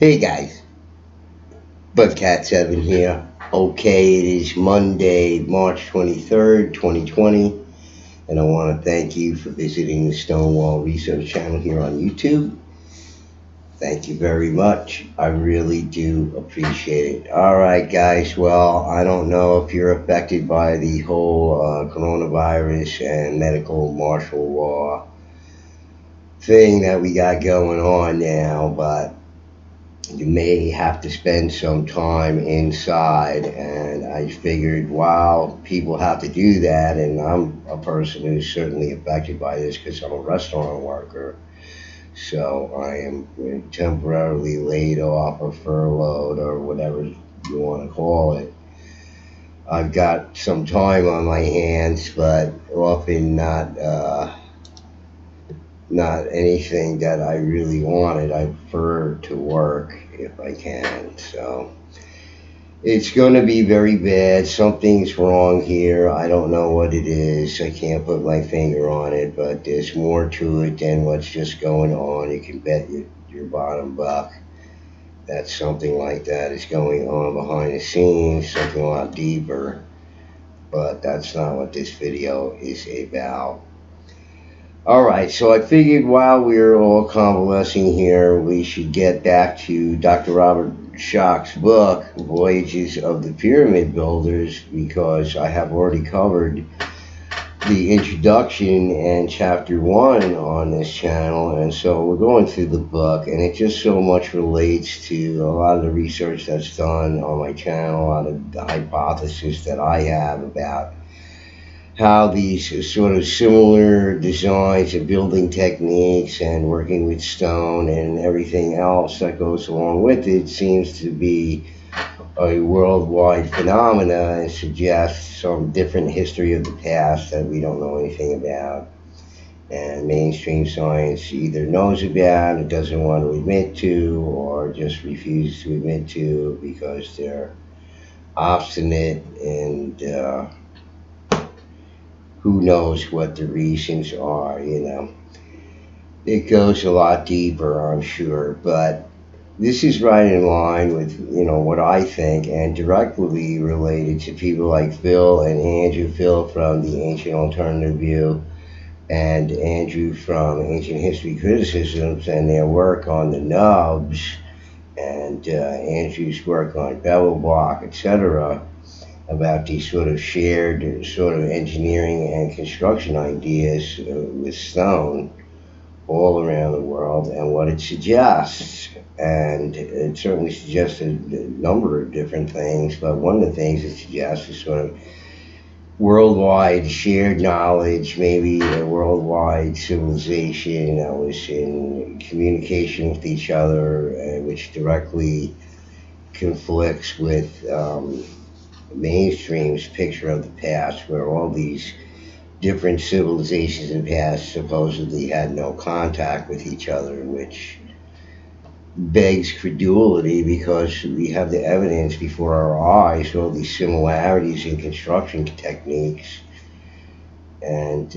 Hey guys, Ch.7 here. Okay, it is Monday, March 23rd, 2020, and I want to thank you for visiting the Stonewall Research channel here on YouTube. Thank you very much. I really do appreciate it. Alright, guys, well, I don't know if you're affected by the whole coronavirus and medical martial law thing that we got going on now, but you may have to spend some time inside, and I figured, wow, people have to do that, and I'm a person who's certainly affected by this because I'm a restaurant worker. So I am temporarily laid off or furloughed or whatever you want to call it. I've got some time on my hands, but often not anything that I really wanted. I prefer to work if I can. So it's going to be very bad. Something's wrong here. I don't know what it is. I can't put my finger on it, but there's more to it than what's just going on. You can bet your bottom buck that something like that is going on behind the scenes, something a lot deeper. But that's not what this video is about. Alright, so I figured while we're all convalescing here, we should get back to Dr. Robert Schoch's book, Voyages of the Pyramid Builders, because I have already covered the introduction and chapter 1 on this channel, and so we're going through the book, and it just so much relates to a lot of the research that's done on my channel, a lot of the hypotheses that I have about how these sort of similar designs and building techniques and working with stone and everything else that goes along with it seems to be a worldwide phenomena and suggests some different history of the past that we don't know anything about. And mainstream science either knows about it, doesn't want to admit to, or just refuses to admit to because they're obstinate and who knows what the reasons are. It goes a lot deeper, I'm sure, but this is right in line with, what I think and directly related to people like Phil and Andrew. Phil from the Ancient Alternative View and Andrew from Ancient History Criticisms and their work on the nubs and Andrew's work on bevel block, etc., about these sort of shared sort of engineering and construction ideas with stone all around the world and what it suggests. And it certainly suggests a number of different things, but one of the things it suggests is sort of worldwide shared knowledge, maybe a worldwide civilization that was in communication with each other, which directly conflicts with mainstream's picture of the past, where all these different civilizations in the past supposedly had no contact with each other, which begs credulity because we have the evidence before our eyes, all these similarities in construction techniques, and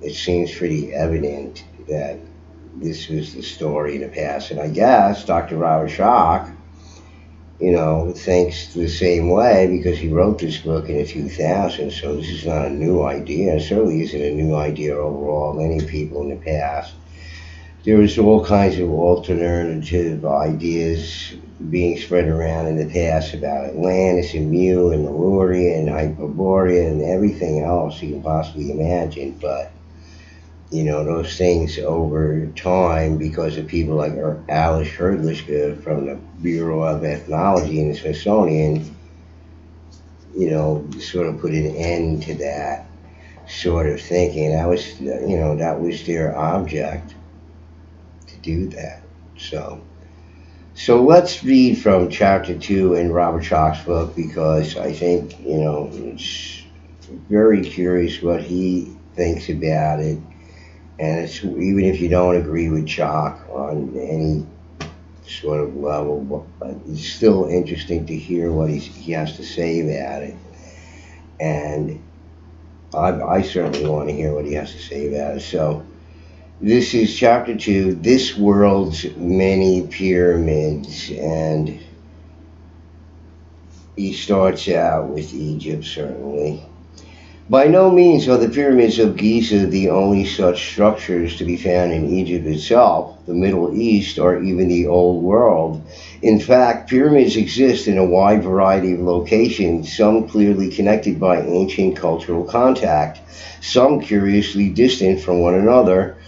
it seems pretty evident that this was the story in the past. And I guess Dr. Robert Schoch thinks the same way because he wrote this book in the 2000s, so this is not a new idea. It certainly isn't a new idea overall. Many people in the past, there was all kinds of alternative ideas being spread around in the past about Atlantis and Mu and Lemuria and Hyperborea and everything else you can possibly imagine, but those things over time, because of people like Alice Herdlischka from the Bureau of Ethnology in the Smithsonian, sort of put an end to that sort of thinking. That was their object to do that. So let's read from chapter 2 in Robert Schoch's book because I think, it's very curious what he thinks about it. And it's, even if you don't agree with Schoch on any sort of level, but it's still interesting to hear what he has to say about it. And I certainly want to hear what he has to say about it. So This is chapter 2, This World's Many Pyramids, and he starts out with Egypt, certainly. By no means are the pyramids of Giza the only such structures to be found in Egypt itself, the Middle East, or even the Old World. In fact, pyramids exist in a wide variety of locations, some clearly connected by ancient cultural contact, some curiously distant from one another,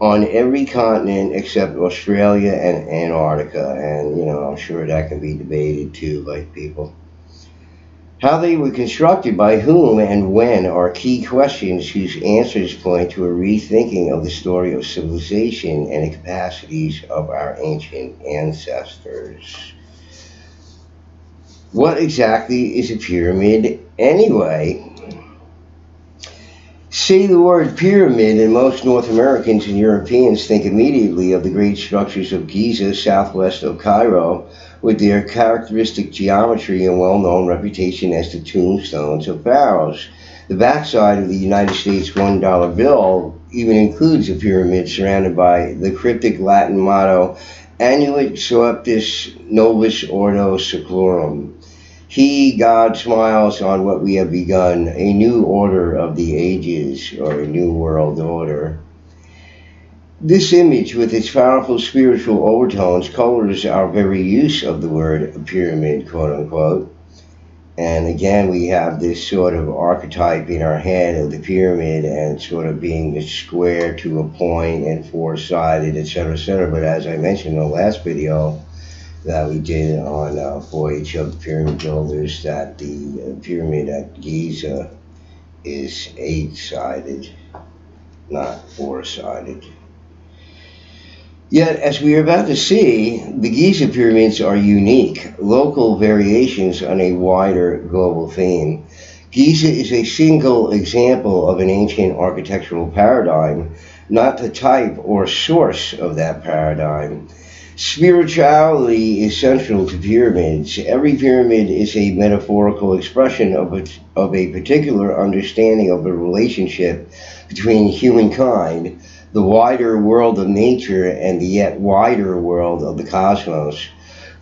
on every continent except Australia and Antarctica. And, I'm sure that can be debated too by people. How they were constructed, by whom, and when are key questions whose answers point to a rethinking of the story of civilization and the capacities of our ancient ancestors. What exactly is a pyramid anyway? Say the word pyramid, and most North Americans and Europeans think immediately of the great structures of Giza, southwest of Cairo, with their characteristic geometry and well known reputation as the tombstones of pharaohs. The backside of the United States $1 bill even includes a pyramid surrounded by the cryptic Latin motto Annuit Soeptis Novus Ordo Seclorum. He, God, smiles on what we have begun, a new order of the ages, or a new world order. This image, with its powerful spiritual overtones, colors our very use of the word pyramid, quote unquote. And again, we have this sort of archetype in our head of the pyramid and sort of being the square to a point and four-sided, etc., etc. But as I mentioned in the last video, that we did on Voyage of the Pyramid Builders, that the pyramid at Giza is eight-sided, not four-sided. Yet, as we are about to see, the Giza pyramids are unique, local variations on a wider global theme. Giza is a single example of an ancient architectural paradigm, not the type or source of that paradigm. Spirituality is central to pyramids. Every pyramid is a metaphorical expression of a particular understanding of the relationship between humankind, the wider world of nature, and the yet wider world of the cosmos.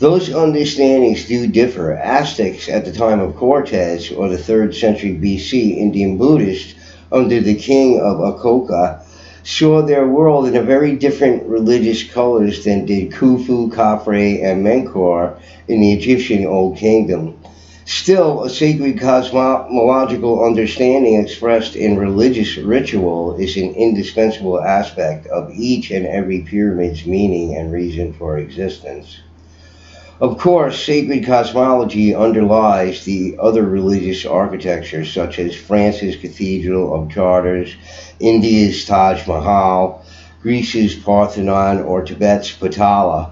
Those understandings do differ. Aztecs at the time of Cortez, or the 3rd century BC Indian Buddhists under the king of Akoka, saw their world in a very different religious colors than did Khufu, Khafre, and Menkaure in the Egyptian Old Kingdom. Still, a sacred cosmological understanding expressed in religious ritual is an indispensable aspect of each and every pyramid's meaning and reason for existence. Of course, sacred cosmology underlies the other religious architecture, such as France's Cathedral of Chartres, India's Taj Mahal, Greece's Parthenon, or Tibet's Potala.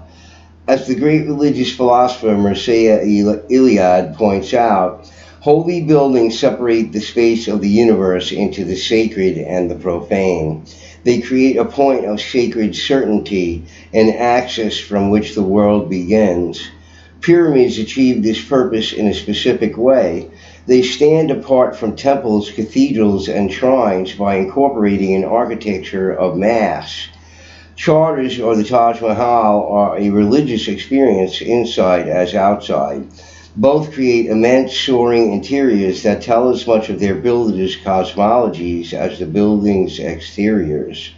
As the great religious philosopher Mircea Eliade points out, holy buildings separate the space of the universe into the sacred and the profane. They create a point of sacred certainty, an axis from which the world begins. Pyramids achieve this purpose in a specific way. They stand apart from temples, cathedrals, and shrines by incorporating an architecture of mass. Charters or the Taj Mahal are a religious experience inside as outside. Both create immense soaring interiors that tell as much of their builders' cosmologies as the building's exteriors.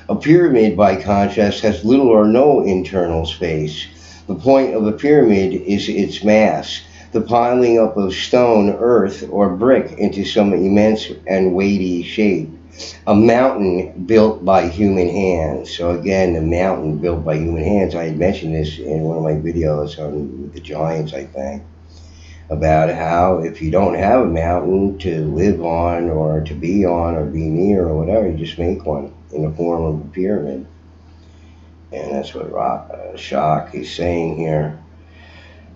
A pyramid, by contrast, has little or no internal space. The point of a pyramid is its mass, the piling up of stone, earth, or brick into some immense and weighty shape. A mountain built by human hands. So again, a mountain built by human hands. I had mentioned this in one of my videos on the Giants, I think, about how if you don't have a mountain to live on or to be on or be near or whatever, you just make one in the form of a pyramid. And that's what Schoch is saying here.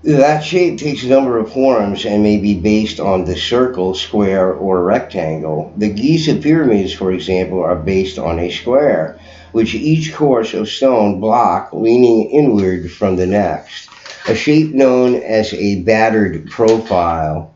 That shape takes a number of forms and may be based on the circle, square, or rectangle. The Giza pyramids, for example, are based on a square, which each course of stone block leaning inward from the next, a shape known as a battered profile.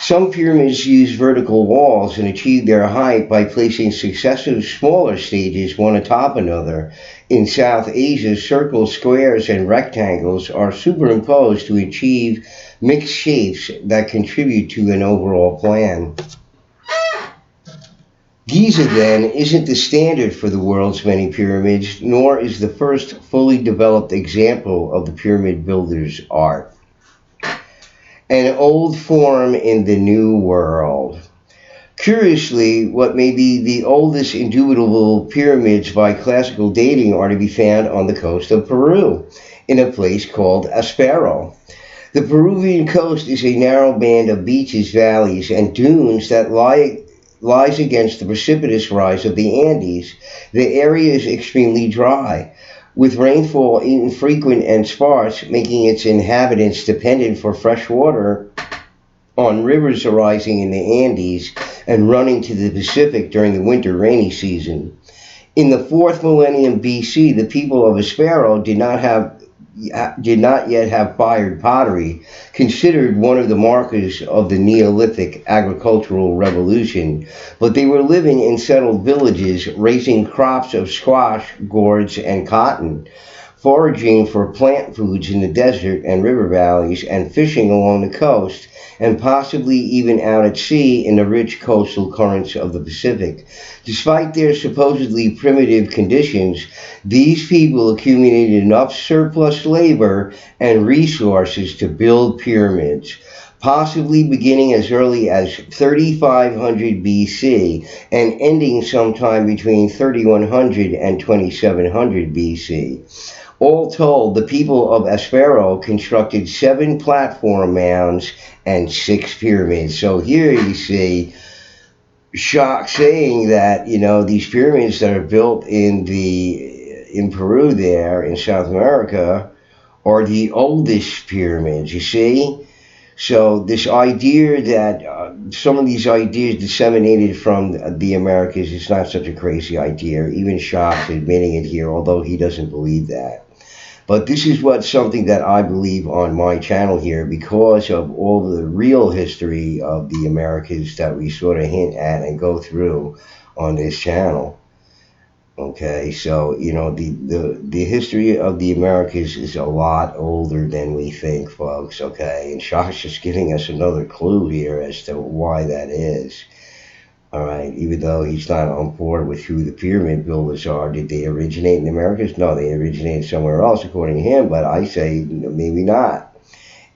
Some pyramids use vertical walls and achieve their height by placing successive smaller stages one atop another. In South Asia, circles, squares, and rectangles are superimposed to achieve mixed shapes that contribute to an overall plan. Giza, then, isn't the standard for the world's many pyramids, nor is the first fully developed example of the pyramid builder's art. An old form in the new world. Curiously, what may be the oldest indubitable pyramids by classical dating are to be found on the coast of Peru, in a place called Aspero. The Peruvian coast is a narrow band of beaches, valleys, and dunes that lies against the precipitous rise of the Andes. The area is extremely dry, with rainfall infrequent and sparse, making its inhabitants dependent for fresh water on rivers arising in the Andes and running to the Pacific during the winter rainy season. In the 4th millennium BC, the people of Aspero did not yet have fired pottery, considered one of the markers of the Neolithic agricultural revolution, but they were living in settled villages, raising crops of squash, gourds, and cotton, foraging for plant foods in the desert and river valleys, and fishing along the coast, and possibly even out at sea in the rich coastal currents of the Pacific. Despite their supposedly primitive conditions, these people accumulated enough surplus labor and resources to build pyramids, possibly beginning as early as 3500 BC and ending sometime between 3100 and 2700 BC. All told, the people of Aspero constructed 7 platform mounds and 6 pyramids. So here you see Schoch saying that, these pyramids that are built in Peru there in South America are the oldest pyramids, you see? So this idea that some of these ideas disseminated from the Americas is not such a crazy idea. Even Schoch's admitting it here, although he doesn't believe that. But this is something that I believe on my channel here because of all the real history of the Americas that we sort of hint at and go through on this channel. Okay, so the history of the Americas is a lot older than we think, folks. Okay, and Schoch's just giving us another clue here as to why that is. All right, even though he's not on board with who the pyramid builders are. Did they originate in the Americas? No, they originated somewhere else, according to him, but I say maybe not.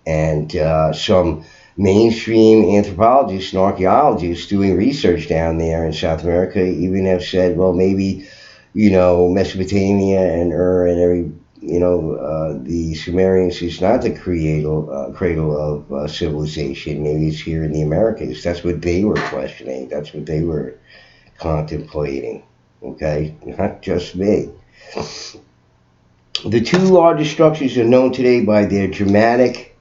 And some mainstream anthropologists and archaeologists doing research down there in South America even have said, well, maybe, Mesopotamia and Ur and the Sumerians is not the cradle of civilization. Maybe it's here in the Americas. That's what they were questioning. That's what they were contemplating. Okay, not just me. The 2 largest structures are known today by their dramatic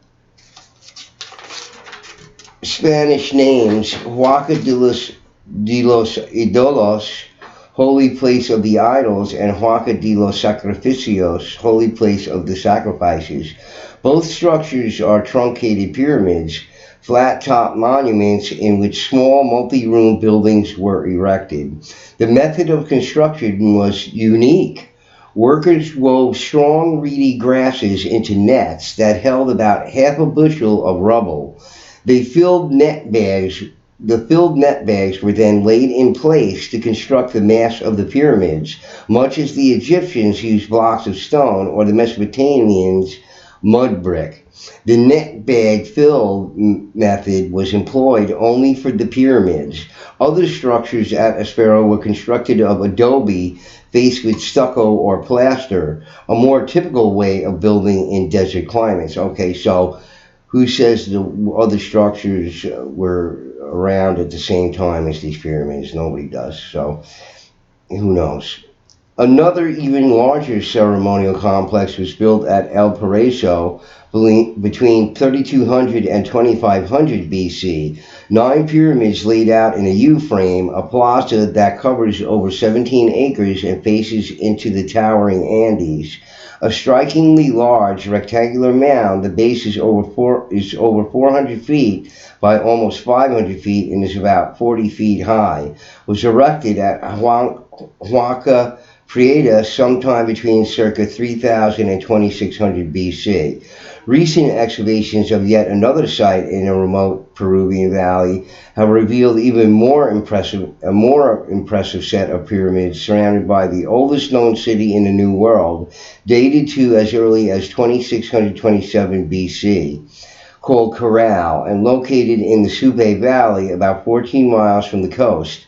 Spanish names: Huaca de los Idolos, Holy Place of the Idols, and Huaca de los Sacrificios, Holy Place of the Sacrifices. Both structures are truncated pyramids, flat-top monuments in which small multi-room buildings were erected. The method of construction was unique. Workers wove strong, reedy grasses into nets that held about half a bushel of rubble. The filled net bags were then laid in place to construct the mass of the pyramids, much as the Egyptians used blocks of stone or the Mesopotamians mud brick. The net bag fill method was employed only for the pyramids. Other structures at Aspero were constructed of adobe faced with stucco or plaster, a more typical way of building in desert climates. Okay, so who says the other structures were around at the same time as these pyramids? Nobody does, so who knows. Another even larger ceremonial complex was built at El Paraíso between 3200 and 2500 BC. 9 pyramids laid out in a U-frame, a plaza that covers over 17 acres and faces into the towering Andes. A strikingly large rectangular mound, the base is over 400 feet by almost 500 feet and is about 40 feet high, was erected at Huanca Prieta sometime between circa 3000 and 2600 BC. Recent excavations of yet another site in a remote Peruvian valley have revealed a more impressive set of pyramids surrounded by the oldest known city in the New World, dated to as early as 2627 BC, called Corral, and located in the Supe Valley, about 14 miles from the coast.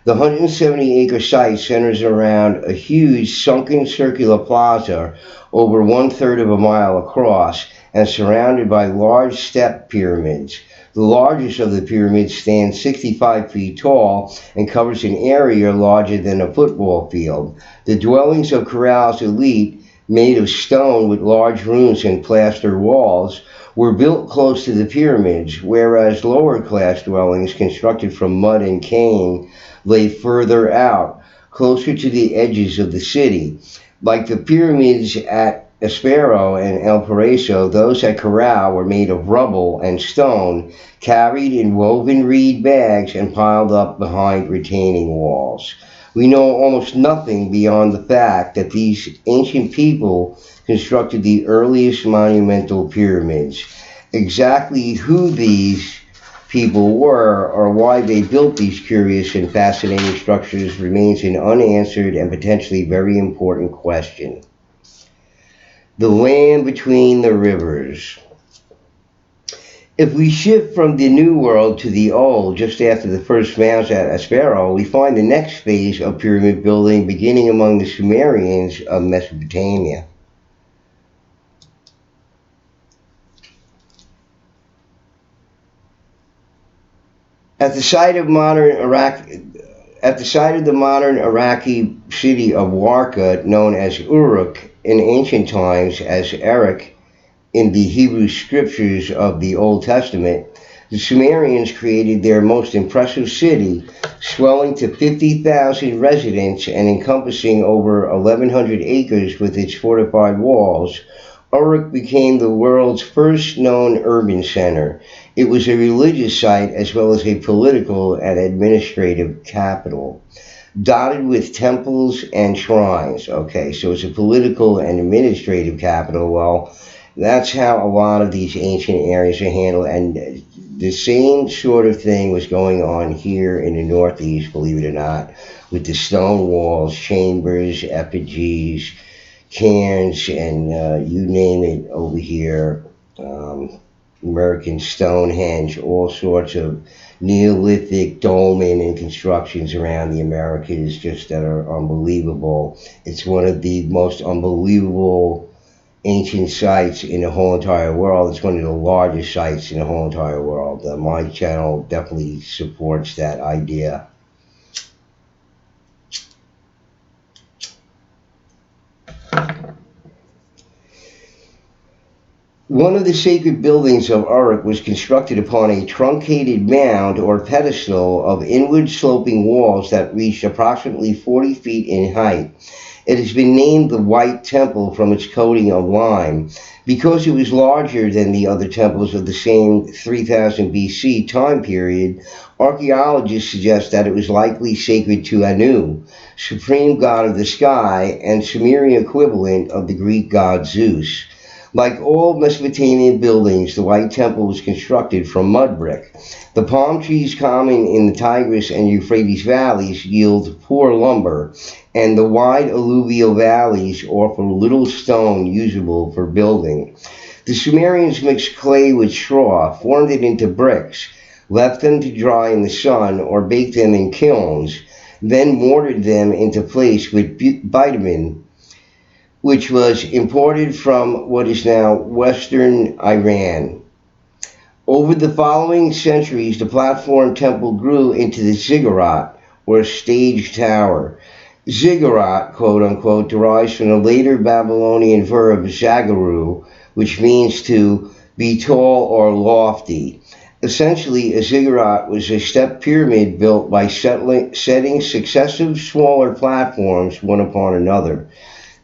The 170-acre site centers around a huge sunken circular plaza over one-third of a mile across and surrounded by large step pyramids. The largest of the pyramids stands 65 feet tall and covers an area larger than a football field. The dwellings of Corral's elite, made of stone with large rooms and plaster walls, were built close to the pyramids, whereas lower class dwellings constructed from mud and cane lay further out, closer to the edges of the city. Like the pyramids at Espero and El Paraíso, those at Corral were made of rubble and stone, carried in woven reed bags and piled up behind retaining walls. We know almost nothing beyond the fact that these ancient people constructed the earliest monumental pyramids. Exactly who these people were or why they built these curious and fascinating structures remains an unanswered and potentially very important question. The land between the rivers. If we shift from the New World to the Old just after the first mounds at Aspero, we find the next phase of pyramid building beginning among the Sumerians of Mesopotamia. At the site of modern Iraq, at the site of the modern Iraqi city of Warka, known as Uruk in ancient times as Erech in the Hebrew scriptures of the Old Testament, the Sumerians created their most impressive city, swelling to 50,000 residents and encompassing over 1,100 acres with its fortified walls. Uruk became the world's first known urban center. It was a religious site as well as a political and administrative capital, dotted with temples and shrines. Okay, so it's a political and administrative capital. Well, that's how a lot of these ancient areas are handled, and the same sort of thing was going on here in the Northeast, believe it or not, with the stone walls, chambers, effigies, cairns, and you name it over here. American Stonehenge, all sorts of Neolithic dolmen and constructions around the Americas just that are unbelievable. It's one of the most unbelievable ancient sites in the whole entire world. It's one of the largest sites in the whole entire world. My channel definitely supports that idea. One of the sacred buildings of Uruk was constructed upon a truncated mound or pedestal of inward sloping walls that reached approximately 40 feet in height. It has been named the White Temple from its coating of lime. Because it was larger than the other temples of the same 3000 BC time period, archaeologists suggest that it was likely sacred to Anu, supreme god of the sky and Sumerian equivalent of the Greek god Zeus. Like all Mesopotamian buildings, the White Temple was constructed from mud brick. The palm trees common in the Tigris and Euphrates valleys yield poor lumber, and the wide alluvial valleys offer little stone usable for building. The Sumerians mixed clay with straw, formed it into bricks, left them to dry in the sun, or baked them in kilns, then mortared them into place with bitumen, which was imported from what is now western Iran. Over the following centuries, the platform temple grew into the ziggurat, or stage tower. Ziggurat, quote unquote, derives from the later Babylonian verb zagaru, which means to be tall or lofty. Essentially, a ziggurat was a step pyramid built by setting successive smaller platforms one upon another.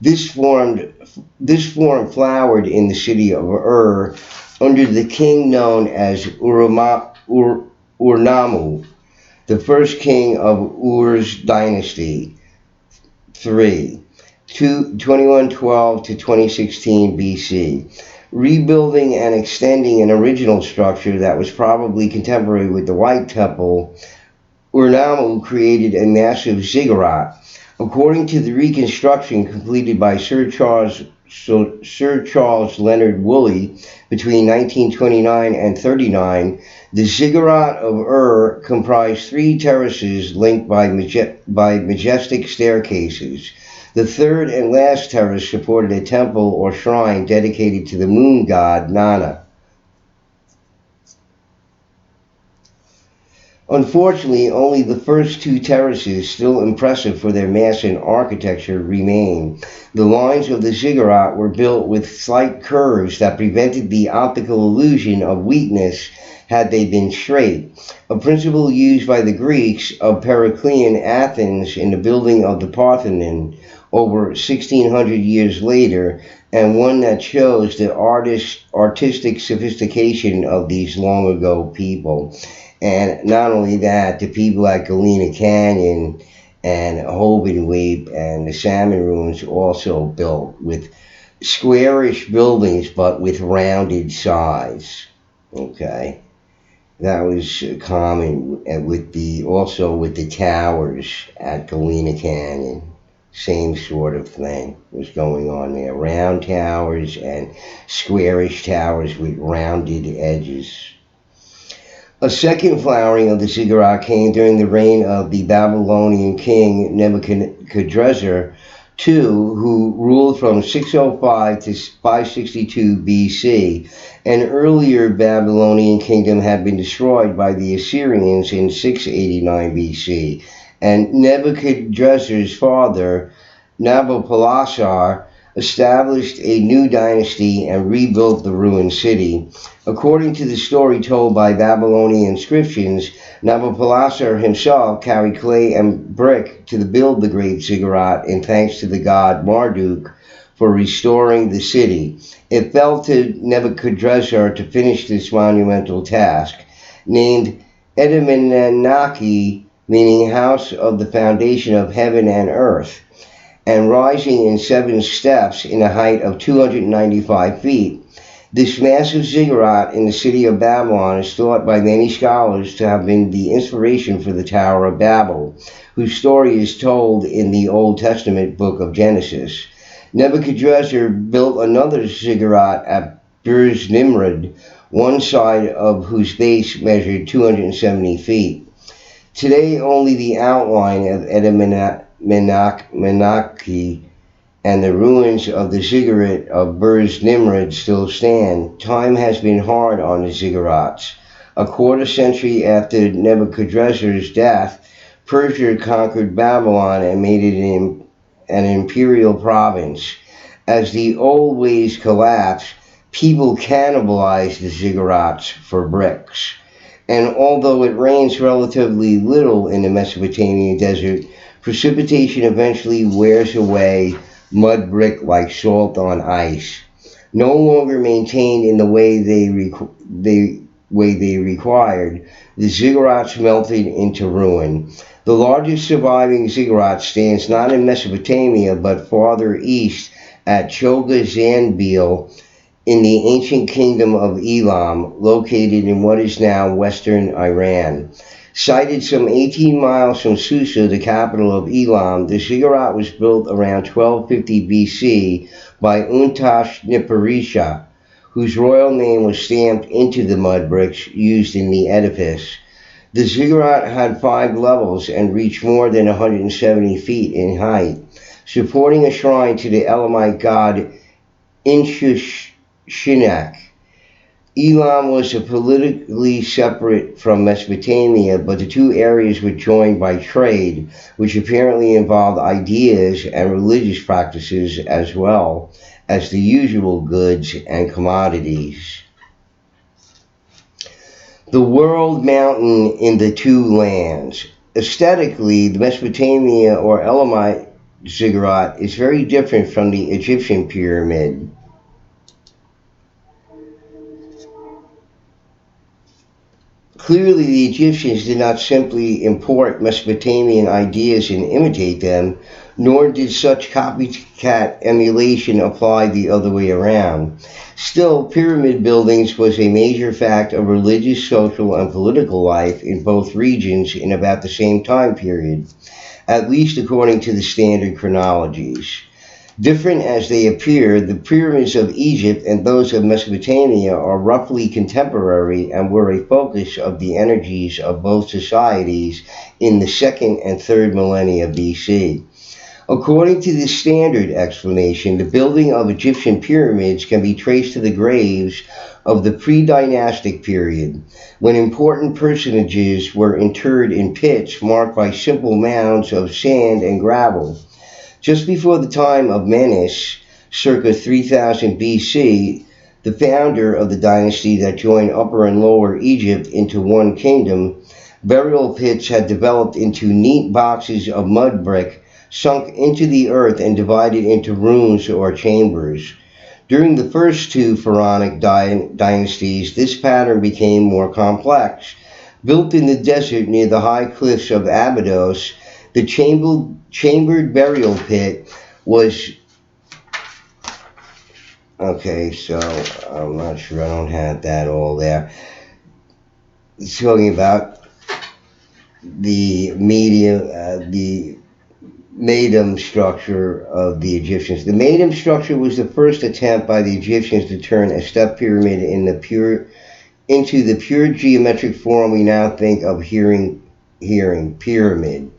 This form flowered in the city of Ur under the king known as Urnamu, the first king of Ur's dynasty, 3, 2112 to 2016 BC, rebuilding and extending an original structure that was probably contemporary with the White Temple. Urnamu created a massive ziggurat. According to the reconstruction completed by Sir Charles Leonard Woolley between 1929 and 39, the ziggurat of Ur comprised three terraces linked by majestic staircases. The third and last terrace supported a temple or shrine dedicated to the moon god Nana. Unfortunately, only the first two terraces, still impressive for their mass and architecture, remain. The lines of the ziggurat were built with slight curves that prevented the optical illusion of weakness had they been straight, a principle used by the Greeks of Periclean Athens in the building of the Parthenon over 1600 years later, and one that shows the artistic sophistication of these long ago people. And not only that, the people at Galena Canyon and Hovenweep and the Salmon Ruins also built with squarish buildings but with rounded sides. Okay, that was common with the towers at Galena Canyon. Same sort of thing was going on there. Round towers and squarish towers with rounded edges. A second flowering of the ziggurat came during the reign of the Babylonian king Nebuchadnezzar II, who ruled from 605 to 562 BC. An earlier Babylonian kingdom had been destroyed by the Assyrians in 689 BC, and Nebuchadnezzar's father, Nabopolassar, established a new dynasty and rebuilt the ruined city. According to the story told by Babylonian inscriptions, Nabopolassar himself carried clay and brick to build the great ziggurat in thanks to the god Marduk for restoring the city. It fell to Nebuchadnezzar to finish this monumental task. Named Edamanaki, meaning house of the foundation of heaven and earth, and rising in 7 steps in a height of 295 feet. This massive ziggurat in the city of Babylon is thought by many scholars to have been the inspiration for the Tower of Babel, whose story is told in the Old Testament book of Genesis. Nebuchadnezzar built another ziggurat at Burj Nimrod, one side of whose base measured 270 feet. Today, only the outline of Menaki and the ruins of the ziggurat of Burj Nimrod still stand. Time has been hard on the ziggurats. A quarter century after Nebuchadnezzar's death, Persia conquered Babylon and made it an imperial province. As the old ways collapsed, people cannibalized the ziggurats for bricks. And although it rains relatively little in the Mesopotamian desert, precipitation eventually wears away mud brick like salt on ice. No longer maintained in the way they required, the ziggurats melted into ruin. The largest surviving ziggurat stands not in Mesopotamia but farther east at Choga in the ancient kingdom of Elam, located in what is now western Iran. Sited some 18 miles from Susa, the capital of Elam, the ziggurat was built around 1250 BC by Untashniparisha, whose royal name was stamped into the mud bricks used in the edifice. The ziggurat had 5 levels and reached more than 170 feet in height, supporting a shrine to the Elamite god Inshushinak. Elam was politically separate from Mesopotamia, but the two areas were joined by trade, which apparently involved ideas and religious practices as well as the usual goods and commodities. The world mountain in the two lands. Aesthetically, the Mesopotamia or Elamite ziggurat is very different from the Egyptian pyramid. Clearly, the Egyptians did not simply import Mesopotamian ideas and imitate them, nor did such copycat emulation apply the other way around. Still, pyramid buildings was a major fact of religious, social, and political life in both regions in about the same time period, at least according to the standard chronologies. Different as they appear, the pyramids of Egypt and those of Mesopotamia are roughly contemporary and were a focus of the energies of both societies in the second and third millennia BC. According to the standard explanation, the building of Egyptian pyramids can be traced to the graves of the pre-dynastic period, when important personages were interred in pits marked by simple mounds of sand and gravel. Just before the time of Menes, circa 3000 BC, the founder of the dynasty that joined Upper and Lower Egypt into one kingdom, burial pits had developed into neat boxes of mud brick sunk into the earth and divided into rooms or chambers. During the first two pharaonic dynasties, this pattern became more complex. Built in the desert near the high cliffs of Abydos, the chambered burial pit was. Okay, so I'm not sure, I don't have that all there. It's talking about the Madam structure of the Egyptians. The Madam structure was the first attempt by the Egyptians to turn a step pyramid into the pure geometric form we now think of hearing pyramid.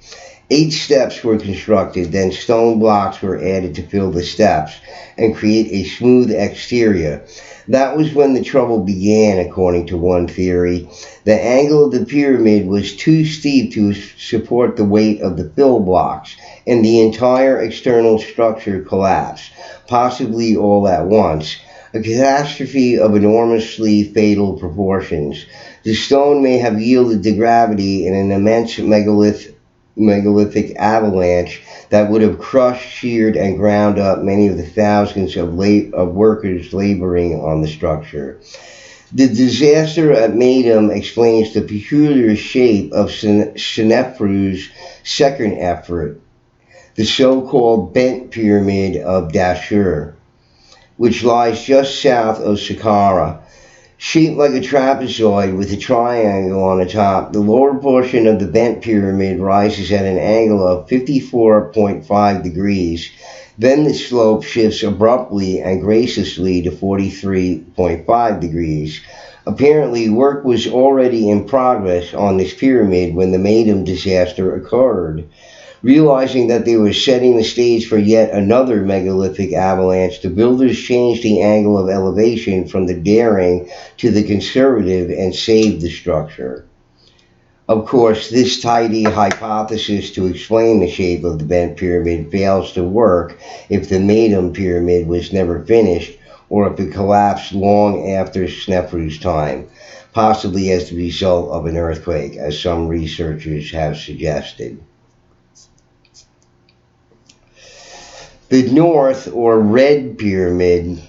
8 steps were constructed, then stone blocks were added to fill the steps and create a smooth exterior. That was when the trouble began, according to one theory. The angle of the pyramid was too steep to support the weight of the fill blocks, and the entire external structure collapsed, possibly all at once. A catastrophe of enormously fatal proportions. The stone may have yielded to gravity in an immense megalithic avalanche that would have crushed, sheared, and ground up many of the thousands of workers laboring on the structure. The disaster at Madam explains the peculiar shape of Senefru's second effort, the so-called bent pyramid of Dashur, which lies just south of Saqqara. Shaped like a trapezoid with a triangle on the top, the lower portion of the bent pyramid rises at an angle of 54.5 degrees. Then the slope shifts abruptly and graciously to 43.5 degrees. Apparently, work was already in progress on this pyramid when the Madam disaster occurred. Realizing that they were setting the stage for yet another megalithic avalanche, the builders changed the angle of elevation from the daring to the conservative and saved the structure. Of course, this tidy hypothesis to explain the shape of the bent pyramid fails to work if the Madam pyramid was never finished or if it collapsed long after Snefru's time, possibly as the result of an earthquake, as some researchers have suggested. The North, or Red Pyramid,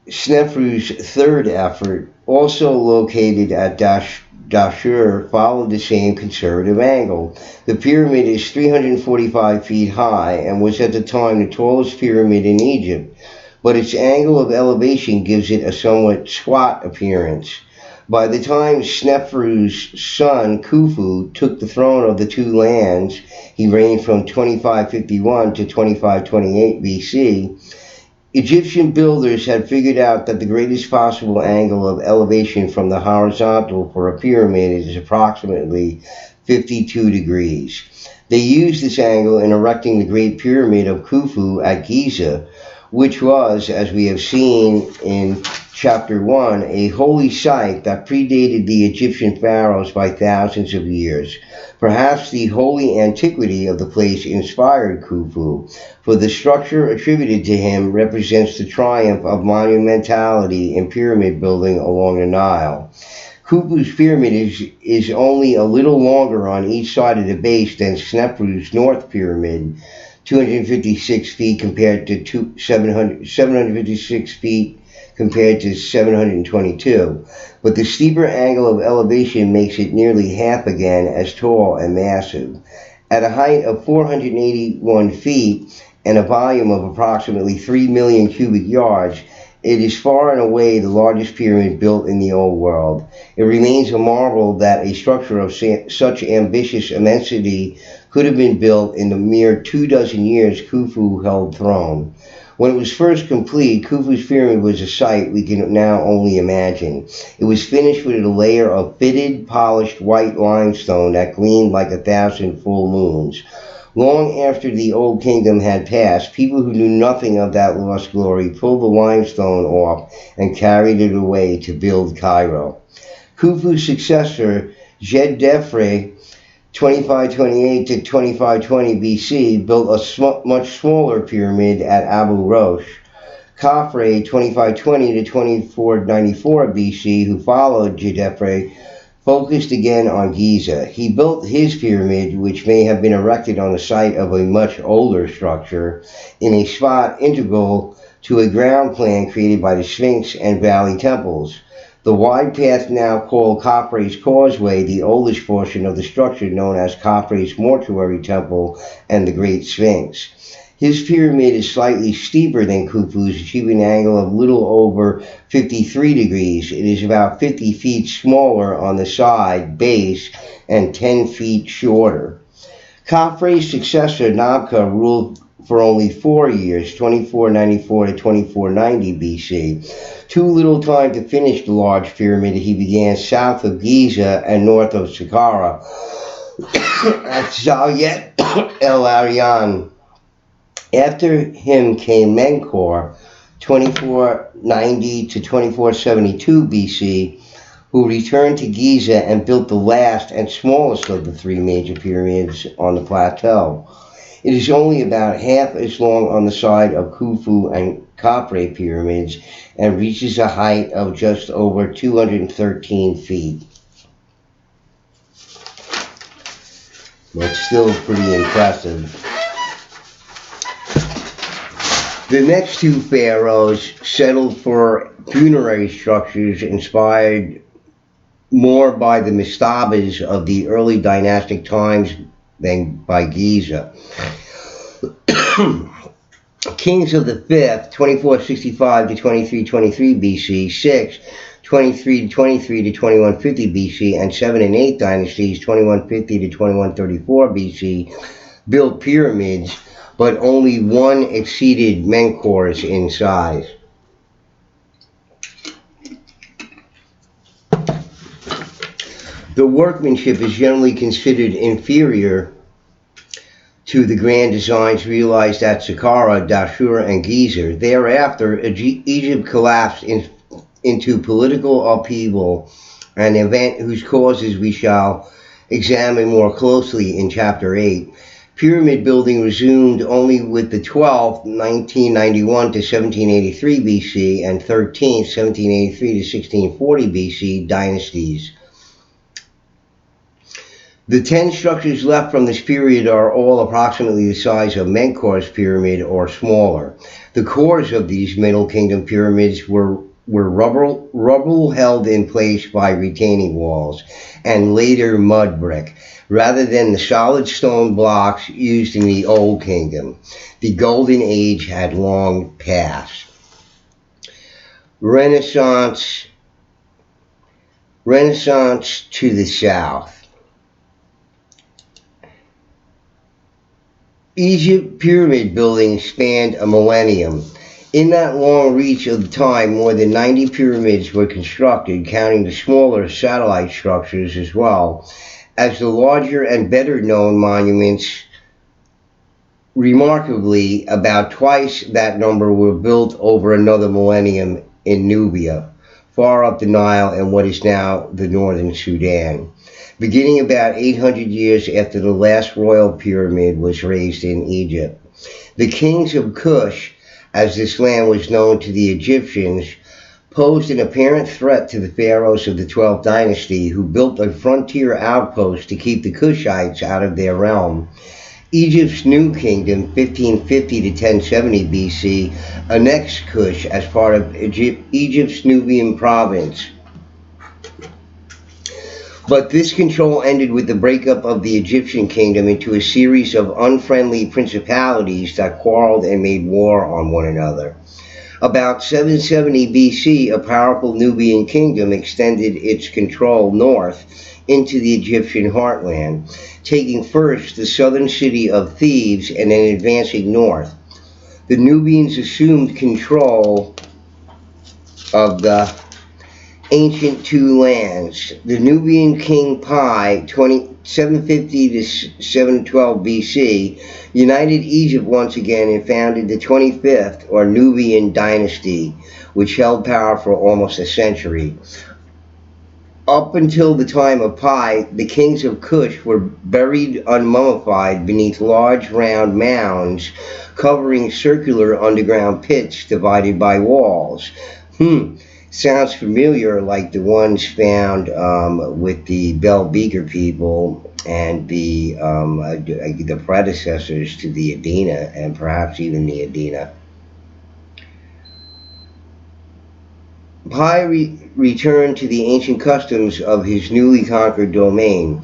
Snefru's third effort, also located at Dashur, followed the same conservative angle. The pyramid is 345 feet high and was at the time the tallest pyramid in Egypt, but its angle of elevation gives it a somewhat squat appearance. By the time Snefru's son Khufu took the throne of the two lands, he reigned from 2551 to 2528 BC, Egyptian builders had figured out that the greatest possible angle of elevation from the horizontal for a pyramid is approximately 52 degrees. They used this angle in erecting the Great Pyramid of Khufu at Giza, which was, as we have seen in Ch.2, a holy site that predated the Egyptian pharaohs by thousands of years. Perhaps the holy antiquity of the place inspired Khufu, for the structure attributed to him represents the triumph of monumentality in pyramid building along the Nile. Khufu's pyramid is only a little longer on each side of the base than Snefru's North Pyramid, 256 feet compared to 756 feet compared to 722. But the steeper angle of elevation makes it nearly half again as tall and massive. At a height of 481 feet and a volume of approximately 3 million cubic yards, it is far and away the largest pyramid built in the Old World. It remains a marvel that a structure of such ambitious immensity could have been built in the mere 24 years Khufu held throne. When it was first complete, Khufu's pyramid was a sight we can now only imagine. It was finished with a layer of fitted, polished white limestone that gleamed like 1,000 full moons. Long after the Old Kingdom had passed, people who knew nothing of that lost glory pulled the limestone off and carried it away to build Cairo. Khufu's successor, Ch.2, 2528 to 2520 BC, built a much smaller pyramid at Abu Rosh. Khafre, 2520 to 2494 BC, who followed Ch.2, focused again on Giza. He built his pyramid, which may have been erected on the site of a much older structure, in a spot integral to a ground plan created by the Sphinx and Valley temples. The wide path now called Khafre's Causeway, the oldest portion of the structure known as Khafre's Mortuary Temple and the Great Sphinx. His pyramid is slightly steeper than Khufu's, achieving an angle of little over 53 degrees. It is about 50 feet smaller on the side base and 10 feet shorter. Khafre's successor, Nabka, ruled for only 4 years, 2494 to 2490 BC. Too little time to finish the large pyramid, he began south of Giza and north of Saqqara at Zawyet El Aryan. After him came Menkaure, 2490 to 2472 BC, who returned to Giza and built the last and smallest of the three major pyramids on the plateau. It is only about half as long on the side of Khufu and Khafre pyramids and reaches a height of just over 213 feet. But still pretty impressive. The next two pharaohs settled for funerary structures inspired more by the mastabas of the early dynastic times than by Giza. Kings of the 5th, 2465 to 2323 BC, 6, 2323 to 2150 BC, and 7 and 8 dynasties, 2150 to 2134 BC, built pyramids, but only one exceeded Menkaure's in size. The workmanship is generally considered inferior to the grand designs realized at Saqqara, Dashur, and Giza. Thereafter, Egypt collapsed into political upheaval, an event whose causes we shall examine more closely in Chapter 8. Pyramid building resumed only with the 12th, 1991 to 1783 BC, and 13th, 1783 to 1640 BC dynasties. The 10 structures left from this period are all approximately the size of Menkaure's pyramid or smaller. The cores of these Middle Kingdom pyramids were rubble held in place by retaining walls, and later mud brick, rather than the solid stone blocks used in the Old Kingdom. The Golden Age had long passed. Renaissance to the south. Egypt pyramid building spanned a millennium. In that long reach of the time, more than 90 pyramids were constructed, counting the smaller satellite structures as well as the larger and better known monuments. Remarkably, about twice that number were built over another millennium in Nubia, far up the Nile in what is now the northern Sudan, beginning about 800 years after the last royal pyramid was raised in Egypt. The kings of Cush, as this land was known to the Egyptians, posed an apparent threat to the pharaohs of the 12th dynasty, who built a frontier outpost to keep the Kushites out of their realm. Egypt's New Kingdom, 1550 to 1070 BC, annexed Kush as part of Egypt's Nubian province. But this control ended with the breakup of the Egyptian kingdom into a series of unfriendly principalities that quarreled and made war on one another. About 770 BC, a powerful Nubian kingdom extended its control north into the Egyptian heartland, taking first the southern city of Thebes and then advancing north. The Nubians assumed control of the ancient two lands. The Nubian king Pi, 750 to 712 BC, united Egypt once again and founded the 25th or Nubian dynasty, which held power for almost a century. Up until the time of Pi, the kings of Kush were buried unmummified beneath large round mounds covering circular underground pits divided by walls. Sounds familiar, like the ones found with the Bell Beaker people and the predecessors to the Adena, and perhaps even the Adena. Pi returned to the ancient customs of his newly conquered domain,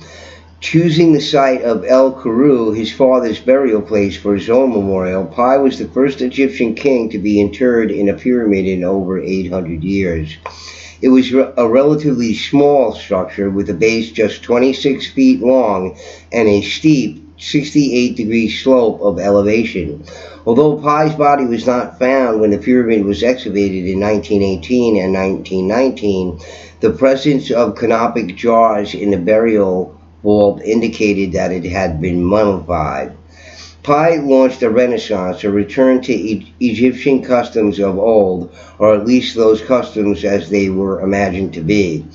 choosing the site of El Kuru, his father's burial place, for his own memorial. Pi was the first Egyptian king to be interred in a pyramid in over 800 years. It was a relatively small structure with a base just 26 feet long and a steep 68-degree slope of elevation. Although Pi's body was not found when the pyramid was excavated in 1918 and 1919, the presence of canopic jars in the burial vault indicated that it had been mummified. Pi launched a renaissance, a return to Egyptian customs of old, or at least those customs as they were imagined to be.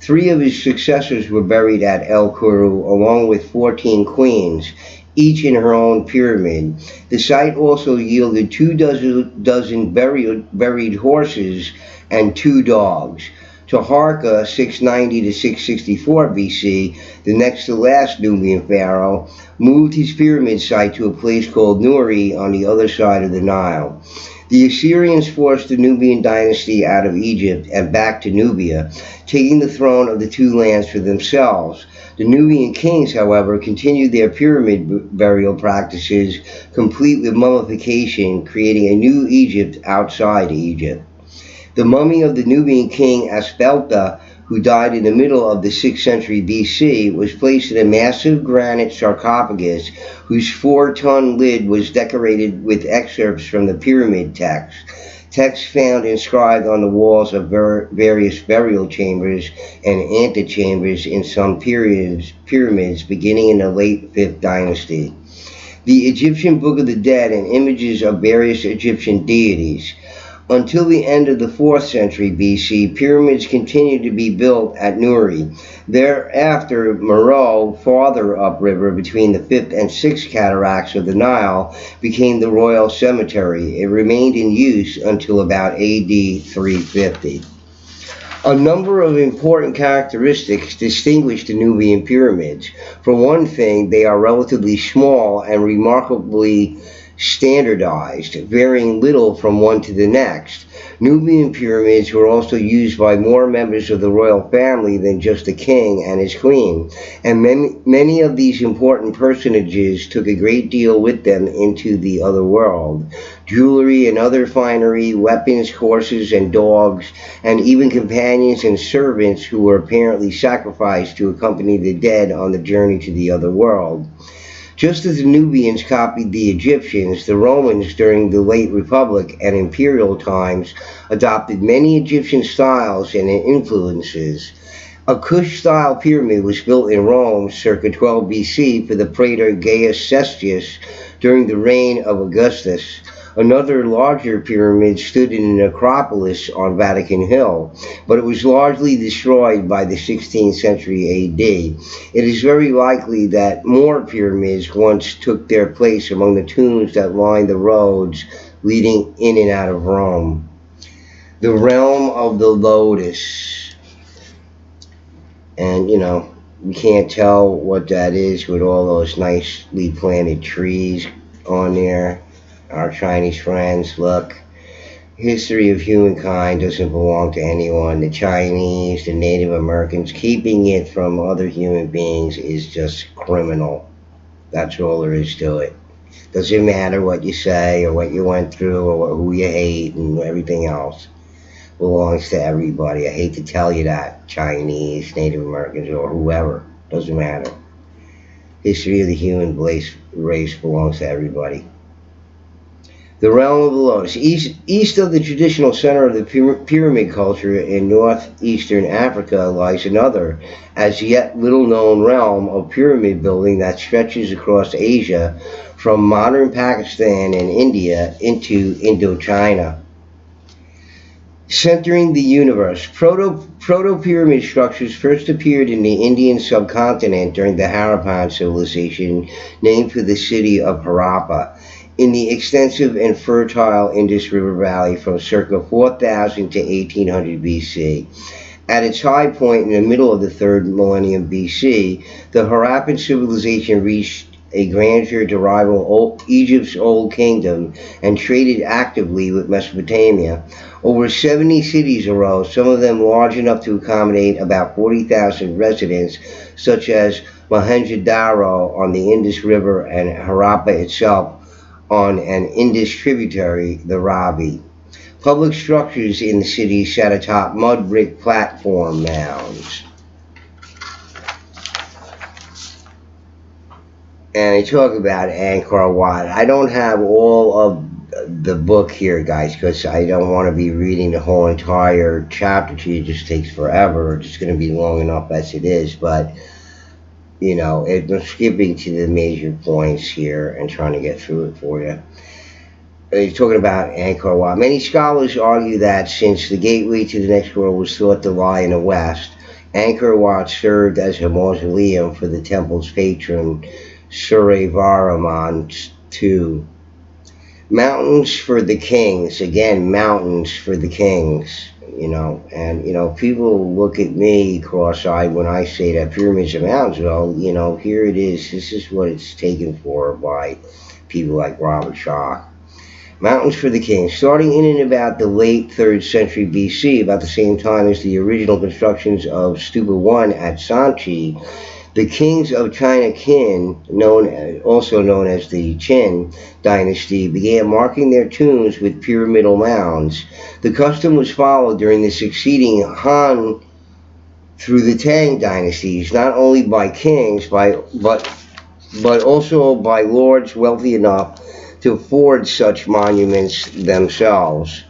3 of his successors were buried at El Kuru, along with 14 queens, each in her own pyramid. The site also yielded 24 buried horses and 2 dogs. Taharka, 690 to 664 BC, the next to last Nubian pharaoh, moved his pyramid site to a place called Nuri on the other side of the Nile. The Assyrians forced the Nubian dynasty out of Egypt and back to Nubia, taking the throne of the two lands for themselves. The Nubian kings, however, continued their pyramid burial practices, complete with mummification, creating a new Egypt outside Egypt. The mummy of the Nubian king Aspelta, who died in the middle of the 6th century BC, was placed in a massive granite sarcophagus whose 4-ton lid was decorated with excerpts from the pyramid texts found inscribed on the walls of various burial chambers and antechambers in some pyramids beginning in the late 5th dynasty. The Egyptian Book of the Dead and images of various Egyptian deities. Until the end of the 4th century BC, pyramids continued to be built at Nuri. Thereafter, Meroe, farther upriver between the 5th and 6th cataracts of the Nile, became the royal cemetery. It remained in use until about AD 350. A number of important characteristics distinguish the Nubian pyramids. For one thing, they are relatively small and remarkably standardized, varying little from one to the next. Nubian pyramids were also used by more members of the royal family than just the king and his queen, and many of these important personages took a great deal with them into the other world. Jewelry and other finery, weapons, horses and dogs, and even companions and servants who were apparently sacrificed to accompany the dead on the journey to the other world. Just as the Nubians copied the Egyptians, the Romans during the late Republic and imperial times adopted many Egyptian styles and influences. A Kush-style pyramid was built in Rome circa 12 BC for the praetor Gaius Cestius during the reign of Augustus. Another larger pyramid stood in an acropolis on Vatican Hill, but it was largely destroyed by the 16th century AD. It is very likely that more pyramids once took their place among the tombs that lined the roads leading in and out of Rome. The realm of the lotus. And, we can't tell what that is with all those nicely planted trees on there. Our Chinese friends, look. History of humankind doesn't belong to anyone. The Chinese, the Native Americans, keeping it from other human beings is just criminal. That's all there is to it. Doesn't matter what you say or what you went through or who you hate and everything else. Belongs to everybody. I hate to tell you that, Chinese, Native Americans, or whoever. Doesn't matter. History of the human race belongs to everybody. The realm of the lotus. East of the traditional center of the pyramid culture in northeastern Africa lies another, as yet little known realm of pyramid building that stretches across Asia from modern Pakistan and India into Indochina. Centering the universe. Proto-pyramid structures first appeared in the Indian subcontinent during the Harappan civilization, named for the city of Harappa, in the extensive and fertile Indus River Valley from circa 4000 to 1800 BC. At its high point in the middle of the third millennium BC, the Harappan civilization reached a grandeur to rival Egypt's Old Kingdom and traded actively with Mesopotamia. Over 70 cities arose, some of them large enough to accommodate about 40,000 residents, such as Mohenjo-Daro on the Indus River and Harappa itself on an Indus tributary, the Ravi. Public structures in the city sat atop mud brick platform mounds. And I talk about Angkor Wat. I don't have all of the book here, guys, because I don't want to be reading the whole entire chapter to you. It just takes forever. It's going to be long enough as it is. But, I'm skipping to the major points here and trying to get through it for you. He's talking about Angkor Wat. Many scholars argue that since the gateway to the next world was thought to lie in the west, Angkor Wat served as a mausoleum for the temple's patron, Suryavarman II. Mountains for the kings. Again, mountains for the kings. And people look at me cross-eyed when I say that pyramids are mountains. Well, here it is. This is what it's taken for by people like Robert Schoch. Mountains for the kings. Starting in and about the late 3rd century BC, about the same time as the original constructions of Stupa 1 at Sanchi, the kings of China Qin, also known as the Qin dynasty, began marking their tombs with pyramidal mounds. The custom was followed during the succeeding Han through the Tang dynasties, not only by kings, but also by lords wealthy enough to afford such monuments themselves.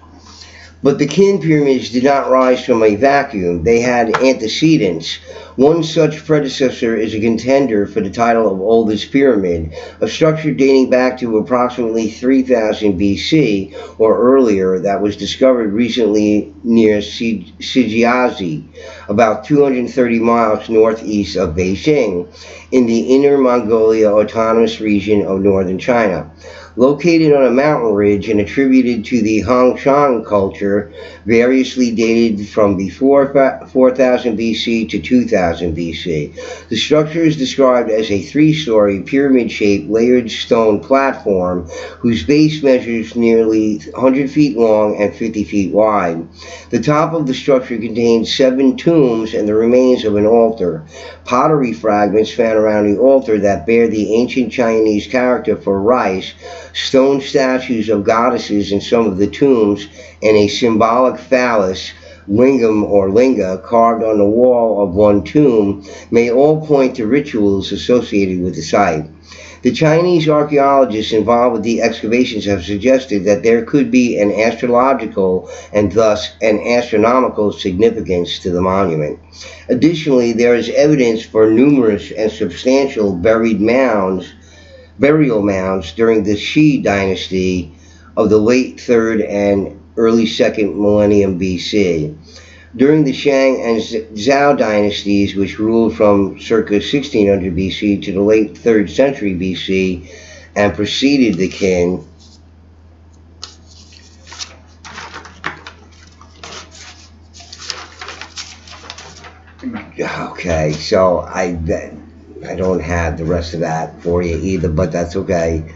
But the Qin pyramids did not rise from a vacuum. They had antecedents. One such predecessor is a contender for the title of oldest pyramid, a structure dating back to approximately 3000 BC or earlier that was discovered recently near Sijiazhi, about 230 miles northeast of Beijing, in the Inner Mongolia Autonomous Region of northern China. Located on a mountain ridge and attributed to the Hongshan culture, variously dated from before 4000 BC to 2000 BC. The structure is described as a three-story, pyramid-shaped, layered stone platform whose base measures nearly 100 feet long and 50 feet wide. The top of the structure contains 7 tombs and the remains of an altar. Pottery fragments found around the altar that bear the ancient Chinese character for rice, stone statues of goddesses in some of the tombs, and a symbolic phallus, lingam or linga, carved on the wall of one tomb, may all point to rituals associated with the site. The Chinese archaeologists involved with the excavations have suggested that there could be an astrological and thus an astronomical significance to the monument. Additionally, there is evidence for numerous and substantial burial mounds during the Shi dynasty of the late 3rd and early 2nd millennium BC. During the Shang and Zhou dynasties, which ruled from circa 1600 BC to the late 3rd century BC and preceded the Qin, Okay, so I don't have the rest of that for you either, but that's okay.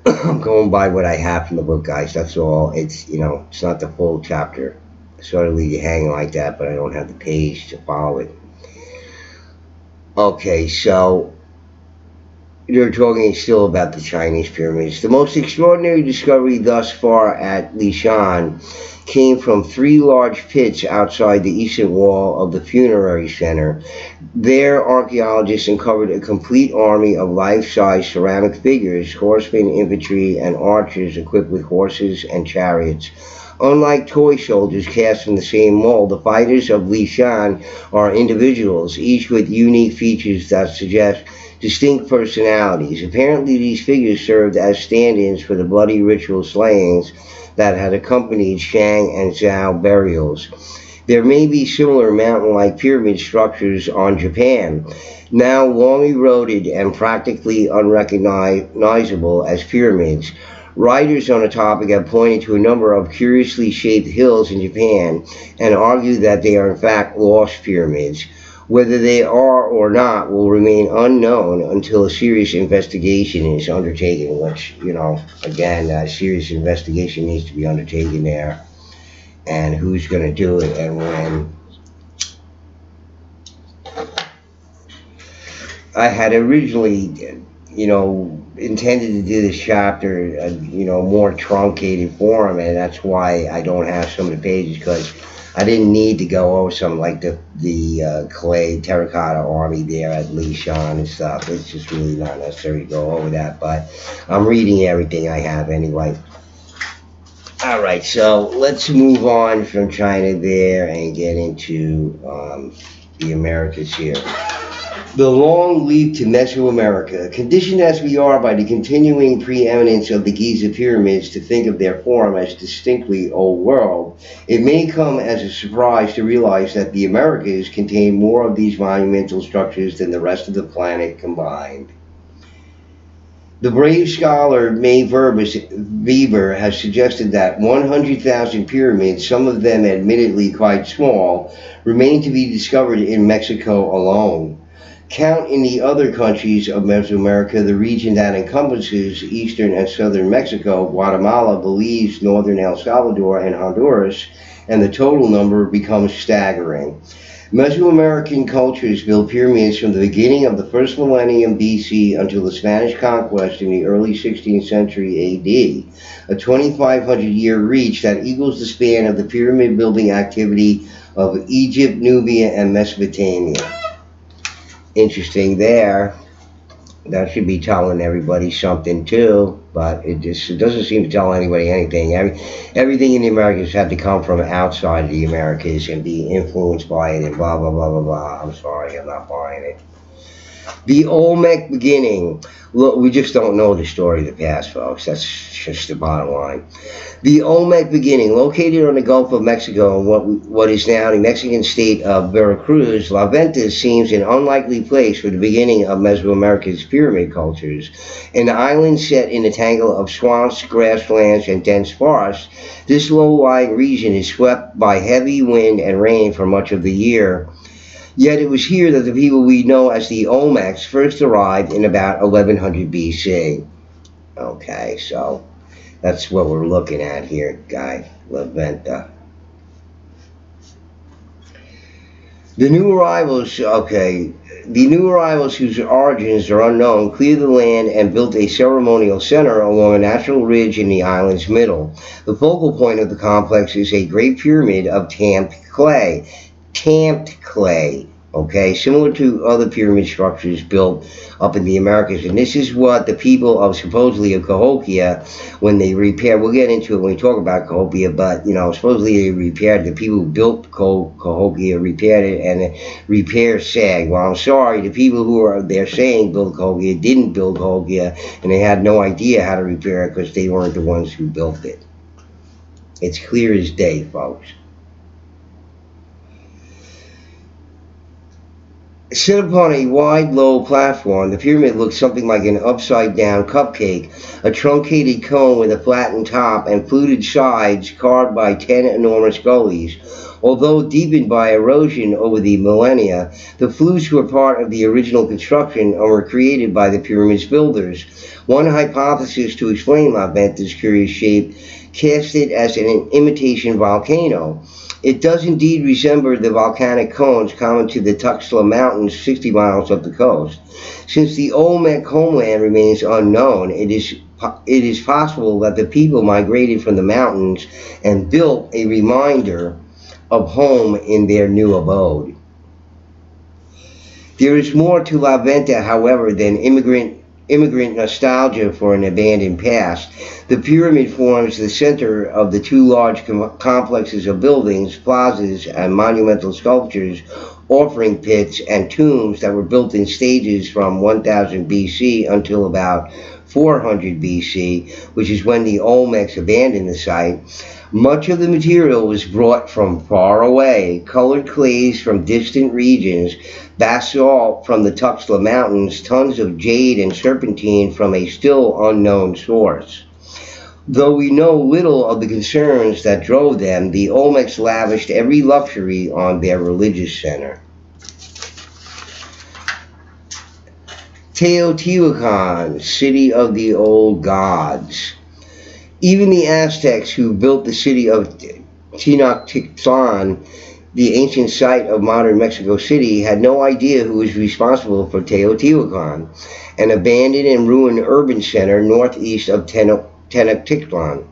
I'm going by what I have from the book, guys. That's all. It's not the full chapter. Sort of leave you hanging like that, but I don't have the page to follow it. Okay, so you're talking still about the Chinese pyramids. The most extraordinary discovery thus far at Lishan came from three large pits outside the eastern wall of the funerary center. There, archaeologists uncovered a complete army of life-size ceramic figures, horsemen, infantry, and archers equipped with horses and chariots. Unlike toy soldiers cast from the same mold, the fighters of Li Shan are individuals, each with unique features that suggest distinct personalities. Apparently, these figures served as stand ins for the bloody ritual slayings that had accompanied Shang and Zhao burials. There may be similar mountain like pyramid structures on Japan, now long eroded and practically unrecognizable as pyramids. Writers on the topic have pointed to a number of curiously shaped hills in Japan and argue that they are in fact lost pyramids. Whether they are or not will remain unknown until a serious investigation is undertaken, which, again, a serious investigation needs to be undertaken there. And who's going to do it and when. I had originally, intended to do this chapter, more truncated form, and that's why I don't have some of the pages because I didn't need to go over some like the clay terracotta army there at Lishan and stuff. It's just really not necessary to go over that, but I'm reading everything I have anyway. All right, so let's move on from China there and get into the Americas here. The long leap to Mesoamerica, conditioned as we are by the continuing preeminence of the Giza pyramids to think of their form as distinctly Old World, it may come as a surprise to realize that the Americas contain more of these monumental structures than the rest of the planet combined. The brave scholar May Weber has suggested that 100,000 pyramids, some of them admittedly quite small, remain to be discovered in Mexico alone. Count in the other countries of Mesoamerica the region that encompasses eastern and southern Mexico, Guatemala, Belize, northern El Salvador, and Honduras, and the total number becomes staggering. Mesoamerican cultures built pyramids from the beginning of the first millennium BC until the Spanish conquest in the early 16th century AD, a 2,500-year reach that equals the span of the pyramid building activity of Egypt, Nubia, and Mesopotamia. Interesting there. That should be telling everybody something too, but it doesn't seem to tell anybody anything. Everything in the Americas had to come from outside of the Americas and be influenced by it and blah blah blah blah blah. I'm sorry, I'm not buying it. The Olmec beginning. Look, we just don't know the story of the past, folks. That's just the bottom line. The Olmec beginning, located on the Gulf of Mexico in what is now the Mexican state of Veracruz, La Venta seems an unlikely place for the beginning of Mesoamerica's pyramid cultures. An island set in a tangle of swamps, grasslands, and dense forests, this low-lying region is swept by heavy wind and rain for much of the year. Yet it was here that the people we know as the Olmecs first arrived in about 1100 BC. Okay, so that's what we're looking at here, guy. La Venta. The new arrivals, okay, the new arrivals whose origins are unknown cleared the land and built a ceremonial center along a natural ridge in the island's middle. The focal point of the complex is a great pyramid of tamped clay, okay, similar to other pyramid structures built up in the Americas. And this is what the people of supposedly of Cahokia, when they repaired, we'll get into it when we talk about Cahokia, but supposedly they repaired, the people who built Cahokia repaired it, and the repair sagged. Well, I'm sorry, the people who are they're saying built Cahokia didn't build Cahokia, and they had no idea how to repair it because they weren't the ones who built it. It's clear as day, folks. Set upon a wide, low platform, the pyramid looks something like an upside-down cupcake, a truncated cone with a flattened top and fluted sides carved by 10 enormous gullies. Although deepened by erosion over the millennia, the flutes were part of the original construction and were created by the pyramid's builders. One hypothesis to explain La Venta's curious shape cast it as an imitation volcano. It does indeed resemble the volcanic cones common to the Tuxtla Mountains 60 miles up the coast. Since the Olmec homeland remains unknown, it is possible that the people migrated from the mountains and built a reminder of home in their new abode. There is more to La Venta, however, than immigrant nostalgia for an abandoned past. The pyramid forms the center of the two large complexes of buildings, plazas, and monumental sculptures, offering pits, and tombs that were built in stages from 1000 BC until about 400 BC, which is when the Olmecs abandoned the site. Much of the material was brought from far away, colored clays from distant regions, basalt from the Tuxtla Mountains, tons of jade and serpentine from a still unknown source. Though we know little of the concerns that drove them, the Olmecs lavished every luxury on their religious center. Teotihuacan, city of the old gods. Even the Aztecs who built the city of Tenochtitlan, the ancient site of modern Mexico City, had no idea who was responsible for Teotihuacan, an abandoned and ruined urban center northeast of Tenochtitlan,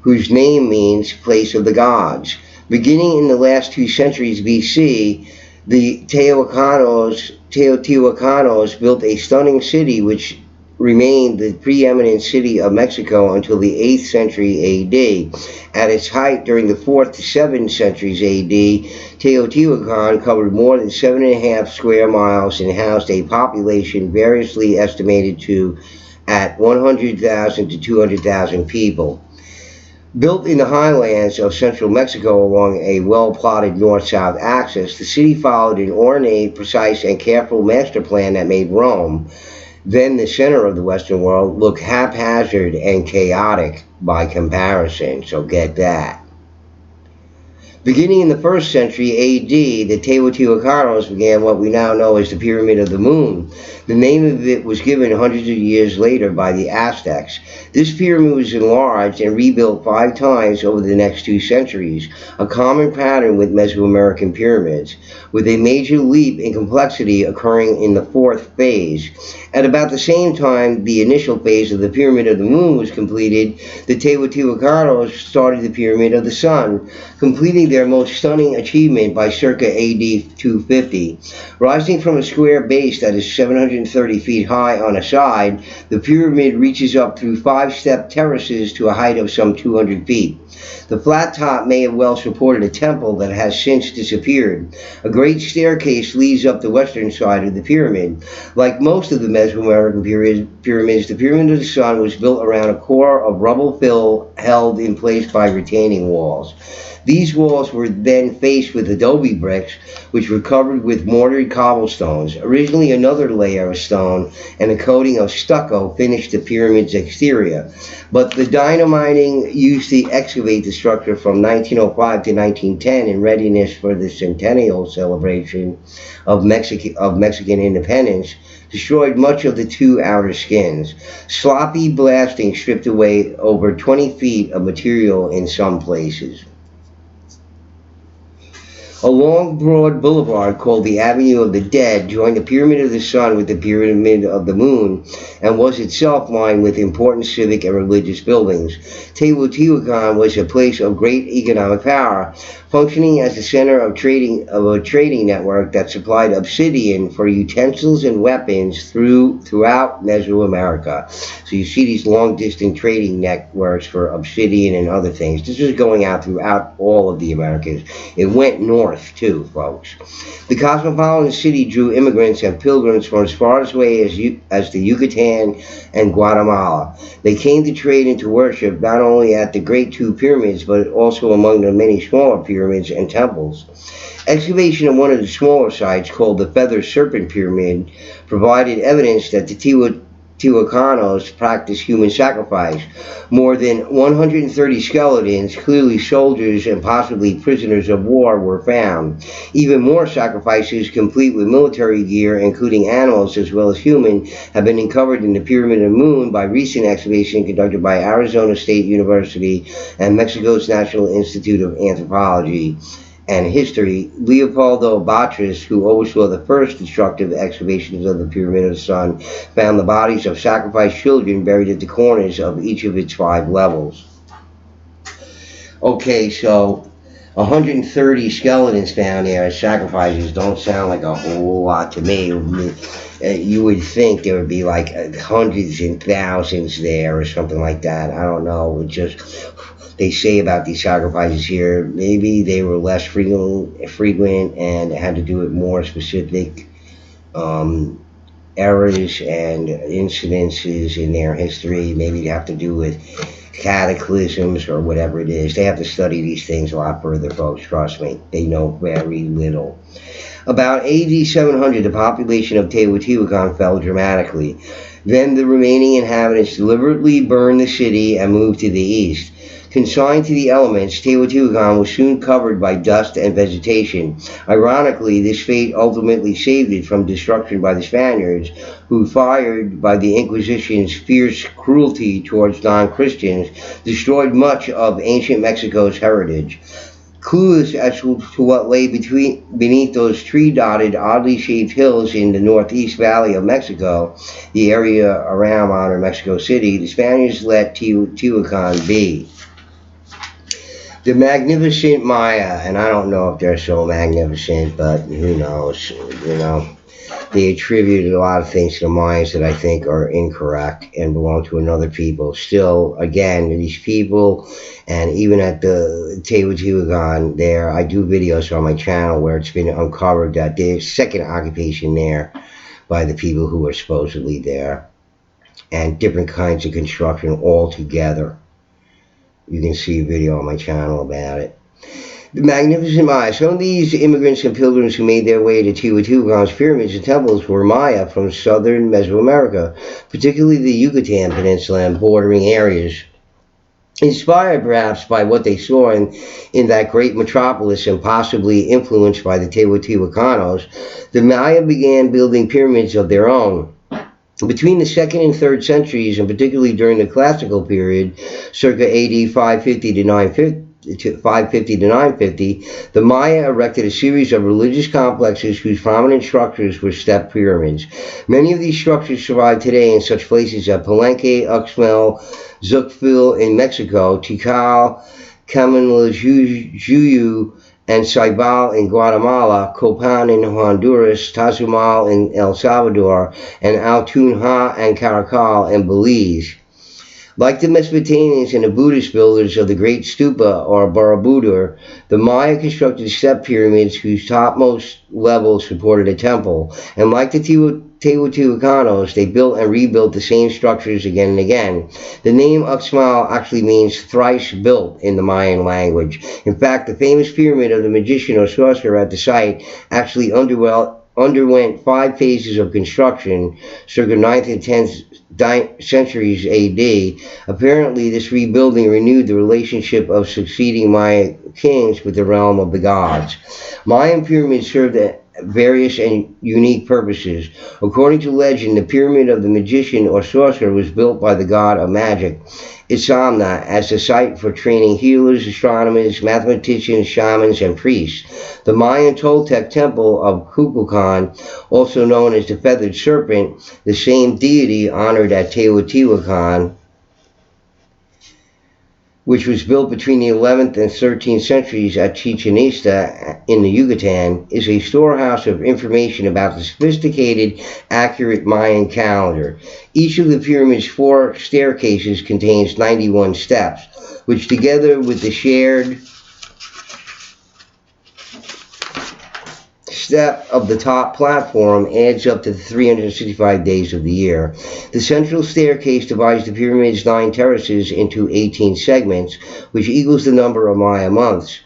whose name means place of the gods. Beginning in the last 2 centuries BC, the Teotihuacanos built a stunning city which remained the preeminent city of Mexico until the 8th century AD. At its height during the 4th to 7th centuries AD, Teotihuacan covered more than 7.5 square miles and housed a population variously estimated to at 100,000 to 200,000 people. Built in the highlands of central Mexico along a well-plotted north-south axis, the city followed an ornate, precise, and careful master plan that made Rome, then the center of the Western world, look haphazard and chaotic by comparison. So get that. Beginning in the 1st century AD, the Teotihuacanos began what we now know as the Pyramid of the Moon. The name of it was given hundreds of years later by the Aztecs. This pyramid was enlarged and rebuilt 5 times over the next 2 centuries, a common pattern with Mesoamerican pyramids, with a major leap in complexity occurring in the 4th phase. At about the same time the initial phase of the Pyramid of the Moon was completed, the Teotihuacanos started the Pyramid of the Sun, completing their most stunning achievement by circa AD 250. Rising from a square base that is 730 feet high on a side, the pyramid reaches up through 5-step terraces to a height of some 200 feet. The flat top may have well supported a temple that has since disappeared. A great staircase leads up the western side of the pyramid. Like most of the Mesoamerican pyramids, the Pyramid of the Sun was built around a core of rubble fill held in place by retaining walls. These walls were then faced with adobe bricks, which were covered with mortared cobblestones. Originally, another layer of stone and a coating of stucco finished the pyramid's exterior, but the dynamiting used to excavate the structure from 1905 to 1910 in readiness for the centennial celebration of Mexican independence destroyed much of the 2 outer skins. Sloppy blasting stripped away over 20 feet of material in some places. A long, broad boulevard called the Avenue of the Dead joined the Pyramid of the Sun with the Pyramid of the Moon and was itself lined with important civic and religious buildings. Teotihuacan was a place of great economic power, functioning as the center of a trading network that supplied obsidian for utensils and weapons throughout Mesoamerica. So you see these long-distance trading networks for obsidian and other things. This was going out throughout all of the Americas. It went north north, too, folks. The cosmopolitan city drew immigrants and pilgrims from as far away as the Yucatan and Guatemala. They came to trade and to worship not only at the Great Two Pyramids, but also among the many smaller pyramids and temples. Excavation of one of the smaller sites, called the Feather Serpent Pyramid, provided evidence that the Teotihuacanos practiced human sacrifice. More than 130 skeletons, clearly soldiers and possibly prisoners of war, were found. Even more sacrifices, complete with military gear, including animals as well as human, have been uncovered in the Pyramid of the Moon by recent excavation conducted by Arizona State University and Mexico's National Institute of Anthropology and History. Leopoldo Batras, who oversaw the first destructive excavations of the Pyramid of the Sun, found the bodies of sacrificed children buried at the corners of each of its 5 levels. Okay, so 130 skeletons found there as sacrifices don't sound like a whole lot to me. You would think there would be like hundreds and thousands there or something like that. I don't know. It just, they say about these sacrifices here, maybe they were less frequent and had to do with more specific errors and incidences in their history. Maybe they have to do with cataclysms or whatever it is. They have to study these things a lot further, folks. Trust me. They know very little. About AD 700, the population of Teotihuacan fell dramatically. Then the remaining inhabitants deliberately burned the city and moved to the east. Consigned to the elements, Teotihuacan was soon covered by dust and vegetation. Ironically, this fate ultimately saved it from destruction by the Spaniards, who, fired by the Inquisition's fierce cruelty towards non-Christians, destroyed much of ancient Mexico's heritage. Clueless as to what lay beneath those tree-dotted, oddly shaped hills in the northeast valley of Mexico, the area around modern Mexico City, the Spaniards let Teotihuacan be. The magnificent Maya, and I don't know if they're so magnificent, but who knows, they attributed a lot of things to the Mayans that I think are incorrect and belong to another people. Still, again, these people, and even at the Teotihuacan there, I do videos on my channel where it's been uncovered that there's second occupation there by the people who are supposedly there, and different kinds of construction all together. You can see a video on my channel about it. The magnificent Maya. Some of these immigrants and pilgrims who made their way to Teotihuacan's pyramids and temples were Maya from southern Mesoamerica, particularly the Yucatan Peninsula and bordering areas. Inspired perhaps by what they saw in that great metropolis and possibly influenced by the Teotihuacanos, the Maya began building pyramids of their own. Between the 2nd and 3rd centuries, and particularly during the classical period, circa AD 550 to 950, the Maya erected a series of religious complexes whose prominent structures were step pyramids. Many of these structures survive today in such places as Palenque, Uxmal, Zucfil in Mexico, Tikal, Camanlajuyu, and Saibal in Guatemala, Copan in Honduras, Tazumal in El Salvador, and Altunja and Caracal in Belize. Like the Mesopotamians and the Buddhist builders of the Great Stupa or Borobudur, the Maya constructed step pyramids whose topmost level supported a temple, and like the Teotihuacanos, they built and rebuilt the same structures again and again. The name Uxmal actually means thrice built in the Mayan language. In fact, the famous pyramid of the magician or sorcerer at the site actually underwent 5 phases of construction, circa 9th and 10th centuries AD. Apparently, this rebuilding renewed the relationship of succeeding Maya kings with the realm of the gods. Mayan pyramids served various and unique purposes. According to legend, the pyramid of the magician or sorcerer was built by the god of magic, Itzamna, as a site for training healers, astronomers, mathematicians, shamans, and priests. The Mayan Toltec temple of Kukulkan, also known as the Feathered Serpent, the same deity honored at Teotihuacan, which was built between the 11th and 13th centuries at Chichen Itza in the Yucatan, is a storehouse of information about the sophisticated, accurate Mayan calendar. Each of the pyramid's 4 staircases contains 91 steps, which together with the shared step of the top platform adds up to the 365 days of the year. The central staircase divides the pyramid's 9 terraces into 18 segments, which equals the number of Maya months.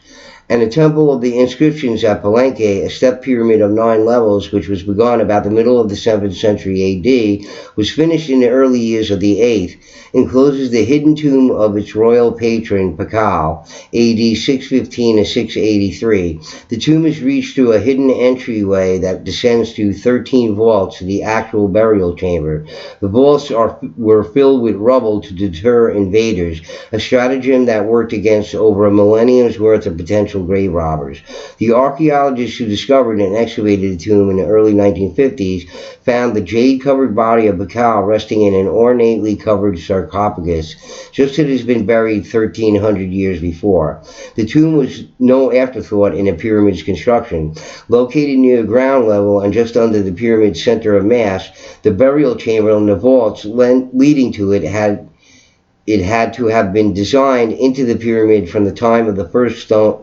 And the Temple of the Inscriptions at Palenque, a step pyramid of 9 levels, which was begun about the middle of the 7th century AD, was finished in the early years of the 8th, encloses the hidden tomb of its royal patron, Pakal, AD 615 to 683. The tomb is reached through a hidden entryway that descends through 13 vaults to the actual burial chamber. The vaults were filled with rubble to deter invaders, a stratagem that worked against over a millennium's worth of potential grave robbers. The archaeologists who discovered and excavated the tomb in the early 1950s found the jade-covered body of Pakal resting in an ornately covered sarcophagus, just as it has been buried 1,300 years before. The tomb was no afterthought in the pyramid's construction. Located near the ground level and just under the pyramid's center of mass, the burial chamber and the vaults leading to it had to have been designed into the pyramid from the time of the first stone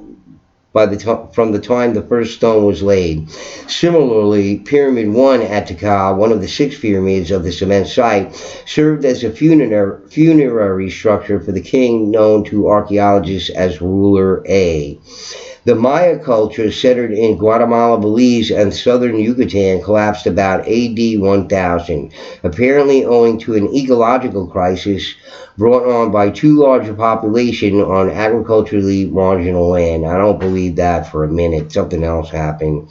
from the time the first stone was laid. Similarly, Pyramid 1 at Tikal, one of the 6 pyramids of the cement site, served as a funerary structure for the king known to archaeologists as Ruler A. The Maya culture, centered in Guatemala, Belize, and southern Yucatan, collapsed about AD 1000, apparently owing to an ecological crisis brought on by too large a population on agriculturally marginal land. I don't believe that for a minute. Something else happened.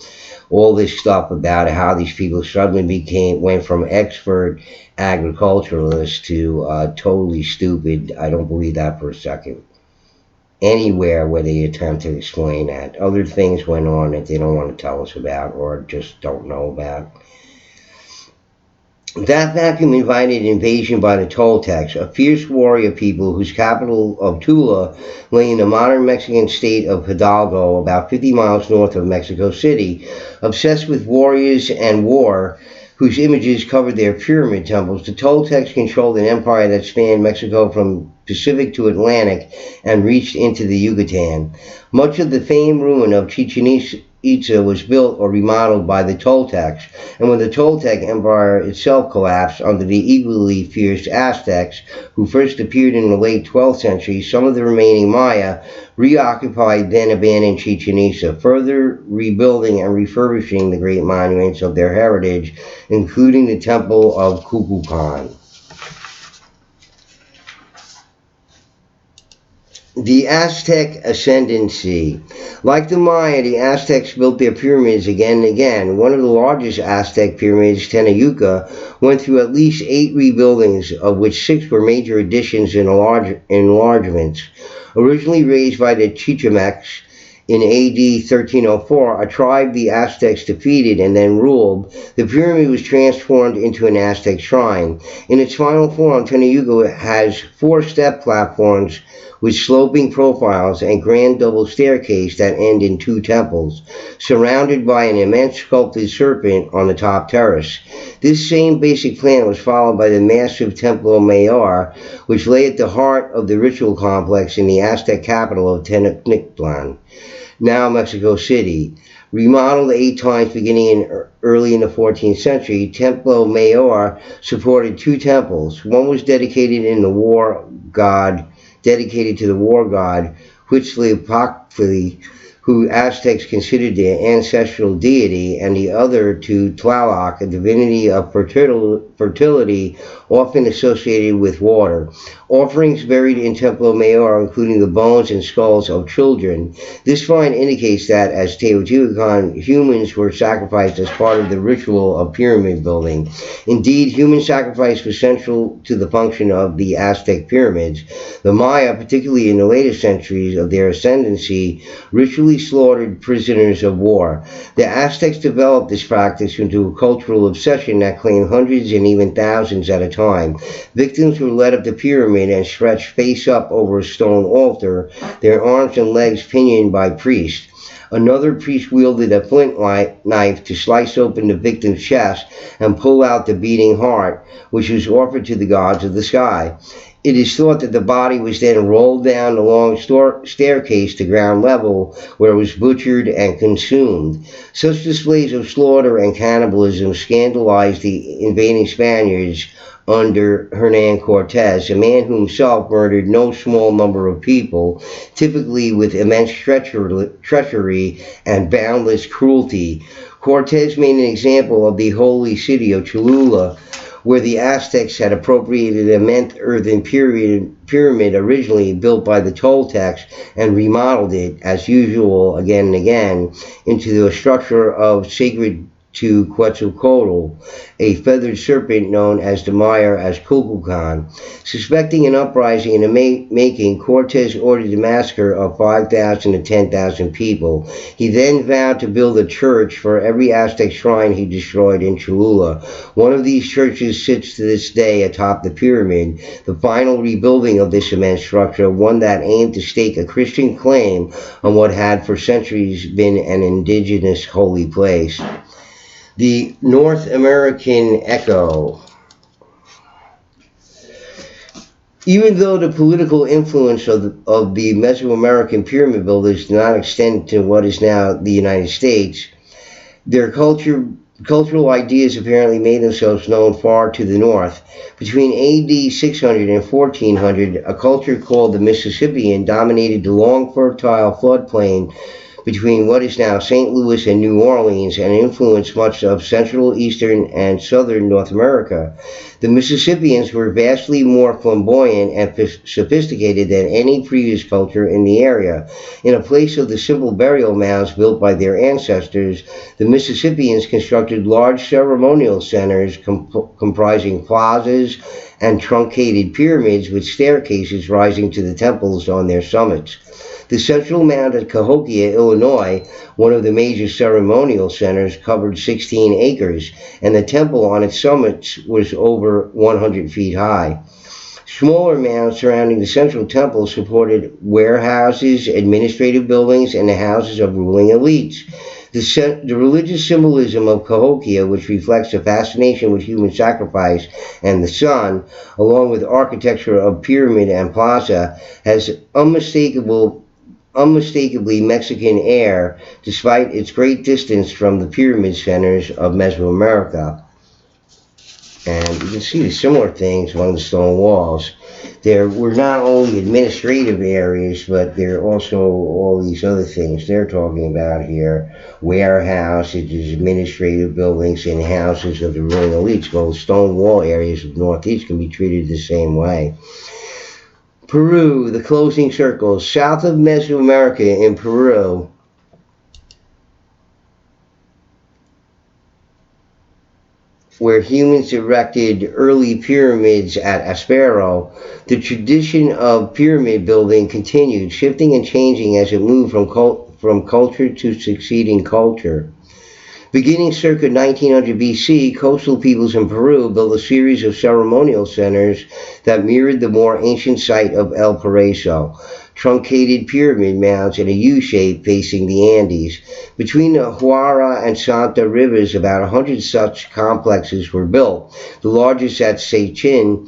All this stuff about how these people suddenly went from expert agriculturalists to totally stupid. I don't believe that for a second. Anywhere where they attempt to explain that. Other things went on that they don't want to tell us about or just don't know about. That vacuum invited invasion by the Toltecs, a fierce warrior people whose capital of Tula lay in the modern Mexican state of Hidalgo, about 50 miles north of Mexico City. Obsessed with warriors and war, whose images covered their pyramid temples, the Toltecs controlled an empire that spanned Mexico from Pacific to Atlantic and reached into the Yucatan. Much of the famed ruin of Chichen Itza was built or remodeled by the Toltecs, and when the Toltec Empire itself collapsed under the equally fierce Aztecs, who first appeared in the late 12th century, some of the remaining Maya reoccupied then abandoned Chichen Itza, further rebuilding and refurbishing the great monuments of their heritage, including the Temple of Kukulkan. The Aztec Ascendancy. Like the Maya, the Aztecs built their pyramids again and again. One of the largest Aztec pyramids, Tenayuca, went through at least 8 rebuildings, of which 6 were major additions and enlargements. Originally raised by the Chichimecs in AD 1304, a tribe the Aztecs defeated and then ruled, the pyramid was transformed into an Aztec shrine. In its final form, Tenayuca has 4 step platforms with sloping profiles and grand double staircase that end in 2 temples, surrounded by an immense sculpted serpent on the top terrace. This same basic plan was followed by the massive Templo Mayor, which lay at the heart of the ritual complex in the Aztec capital of Tenochtitlan, now Mexico City. Remodeled 8 times beginning early in the 14th century, Templo Mayor supported 2 temples. One was dedicated to the war god Huitzilopochtli, who Aztecs considered their ancestral deity, and the other to Tlaloc, a divinity of fertility often associated with water. Offerings buried in Templo Mayor, including the bones and skulls of children. This find indicates that, as Teotihuacan, humans were sacrificed as part of the ritual of pyramid building. Indeed, human sacrifice was central to the function of the Aztec pyramids. The Maya, particularly in the later centuries of their ascendancy, ritually slaughtered prisoners of war. The Aztecs developed this practice into a cultural obsession that claimed hundreds and even thousands at a time. Victims were led up the pyramid and stretched face up over a stone altar, their arms and legs pinioned by priests. Another priest wielded a flint knife to slice open the victim's chest and pull out the beating heart, which was offered to the gods of the sky. It is thought that the body was then rolled down the long staircase to ground level, where it was butchered and consumed. Such displays of slaughter and cannibalism scandalized the invading Spaniards under Hernan Cortez, a man who himself murdered no small number of people, typically with immense treachery and boundless cruelty. Cortez made an example of the holy city of Cholula, where the Aztecs had appropriated an immense earthen pyramid originally built by the Toltecs and remodeled it, as usual, again and again, into a structure of sacred to Quetzalcoatl, a feathered serpent known as the Maya as Kukulkan. Suspecting an uprising in the making, Cortez ordered the massacre of 5,000 to 10,000 people. He then vowed to build a church for every Aztec shrine he destroyed in Cholula. One of these churches sits to this day atop the pyramid, the final rebuilding of this immense structure, one that aimed to stake a Christian claim on what had for centuries been an indigenous holy place. The North American Echo. Even though the political influence of the Mesoamerican pyramid builders did not extend to what is now the United States, their cultural ideas apparently made themselves known far to the north. Between AD 600 and 1400, a culture called the Mississippian dominated the long fertile floodplain between what is now St. Louis and New Orleans and influenced much of central, eastern, and southern North America. The Mississippians were vastly more flamboyant and sophisticated than any previous culture in the area. In a place of the simple burial mounds built by their ancestors, the Mississippians constructed large ceremonial centers comprising plazas and truncated pyramids with staircases rising to the temples on their summits. The central mound at Cahokia, Illinois, one of the major ceremonial centers, covered 16 acres, and the temple on its summits was over 100 feet high. Smaller mounds surrounding the central temple supported warehouses, administrative buildings, and the houses of ruling elites. The religious symbolism of Cahokia, which reflects a fascination with human sacrifice and the sun, along with architecture of pyramid and plaza, has unmistakably Mexican air, despite its great distance from the pyramid centers of Mesoamerica. And you can see the similar things along the stone walls. There were not only administrative areas, but there are also all these other things they're talking about here. Warehouses, administrative buildings, and houses of the ruling elites. Well, the stone wall areas of the Northeast can be treated the same way. Peru, the closing circles. South of Mesoamerica in Peru, where humans erected early pyramids at Aspero, the tradition of pyramid building continued, shifting and changing as it moved from culture to succeeding culture. Beginning circa 1900 BC, coastal peoples in Peru built a series of ceremonial centers that mirrored the more ancient site of El Paraíso, truncated pyramid mounds in a U-shape facing the Andes. Between the Huara and Santa rivers, about 100 such complexes were built, the largest at Sechin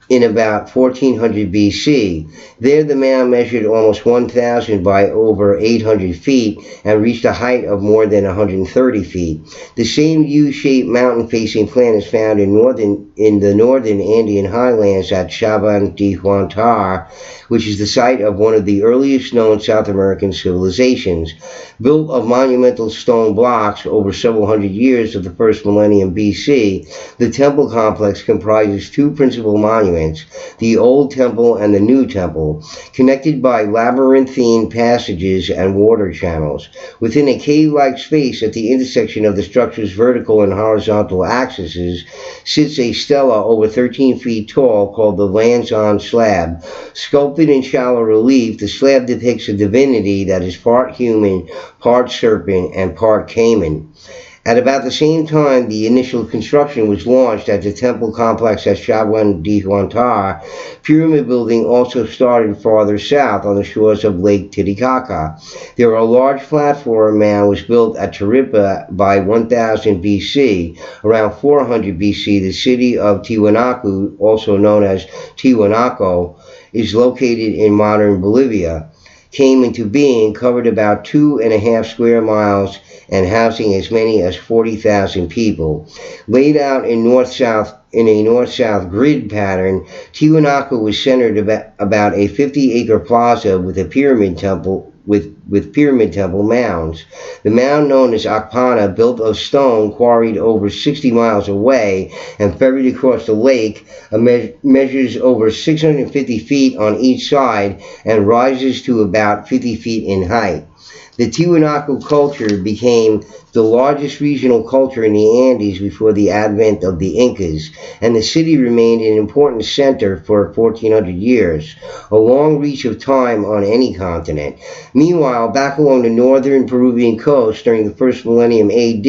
in about 1400 BC. There the mound measured almost 1,000 by over 800 feet and reached a height of more than 130 feet. The same U-shaped mountain-facing plan is found in the northern Andean highlands at Chaban de Huantar, which is the site of one of the earliest known South American civilizations. Built of monumental stone blocks over several hundred years of the first millennium BC, the temple complex comprises two principal monuments, the Old Temple and the New Temple, connected by labyrinthine passages and water channels. Within a cave-like space at the intersection of the structure's vertical and horizontal axes sits a stela over 13 feet tall called the Lanzon slab. Sculpted in shallow relief, the slab depicts a divinity that is part human, part serpent, and part caiman. At about the same time the initial construction was launched at the temple complex at Chawan di Huantar, pyramid building also started farther south on the shores of Lake Titicaca. There a large platform mound was built at Taripa by 1000 BC. Around 400 BC, the city of Tiwanaku, also known as Tiwanaco, is located in modern Bolivia, came into being, covered about 2.5 square miles, and housing as many as 40,000 people. Laid out in a north-south grid pattern, Tiwanaku was centered about a 50-acre plaza with a pyramid temple with pyramid temple mounds. The mound known as Akpana, built of stone quarried over 60 miles away and ferried across the lake, measures over 650 feet on each side and rises to about 50 feet in height. The Tiwanaku culture became the largest regional culture in the Andes before the advent of the Incas, and the city remained an important center for 1400 years, a long reach of time on any continent. Meanwhile, back along the northern Peruvian coast during the first millennium AD,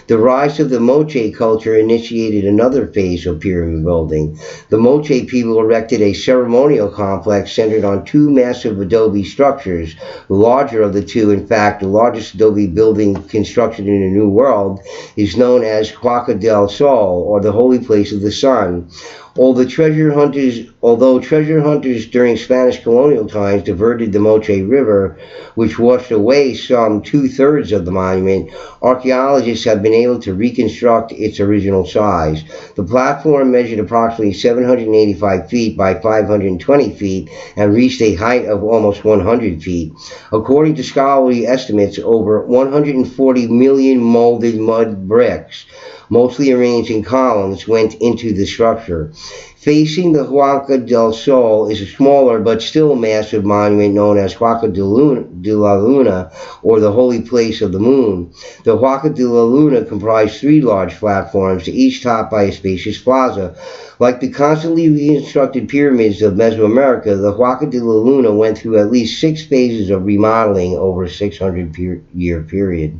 the rise of the Moche culture initiated another phase of pyramid building. The Moche people erected a ceremonial complex centered on two massive adobe structures. The larger of the two, in fact, the largest adobe building construction in the New World, is known as Huaca del Sol, or the Holy Place of the Sun. Although treasure hunters during Spanish colonial times diverted the Moche River, which washed away some two-thirds of the monument, archaeologists have been able to reconstruct its original size. The platform measured approximately 785 feet by 520 feet and reached a height of almost 100 feet. According to scholarly estimates, over 140 million molded mud bricks, mostly arranged in columns, went into the structure. Facing the Huaca del Sol is a smaller but still massive monument known as Huaca de la Luna, or the Holy Place of the Moon. The Huaca de la Luna comprised three large platforms, each topped by a spacious plaza. Like the constantly reconstructed pyramids of Mesoamerica, the Huaca de la Luna went through at least 6 phases of remodeling over a 600-year period.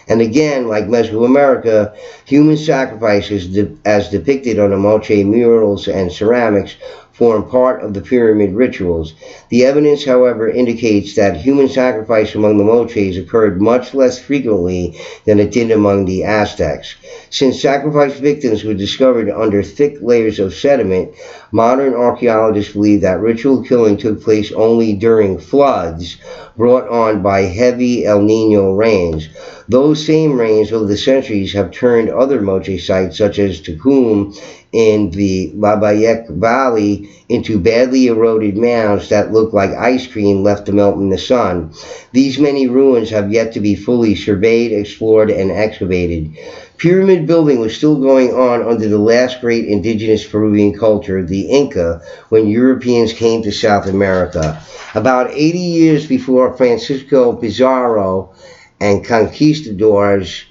And again, like Mesoamerica, human sacrifices, as depicted on the Moche murals and ceramics, form part of the pyramid rituals. The evidence, however, indicates that human sacrifice among the Moches occurred much less frequently than it did among the Aztecs. Since sacrifice victims were discovered under thick layers of sediment, modern archaeologists believe that ritual killing took place only during floods brought on by heavy El Nino rains. Those same rains over the centuries have turned other Moche sites, such as Tucum in the Labayek Valley, into badly eroded mounds that look like ice cream left to melt in the sun. These many ruins have yet to be fully surveyed, explored, and excavated. Pyramid building was still going on under the last great indigenous Peruvian culture, the Inca, when Europeans came to South America. About 80 years before Francisco Pizarro and conquistadors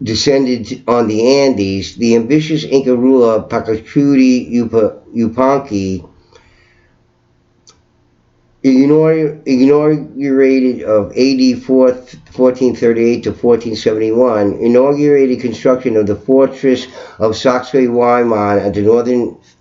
descended on the Andes, the ambitious Inca ruler Pachacuti Yupanqui inaugurated of AD 1438 to 1471, inaugurated construction of the fortress of Sacsayhuaman at the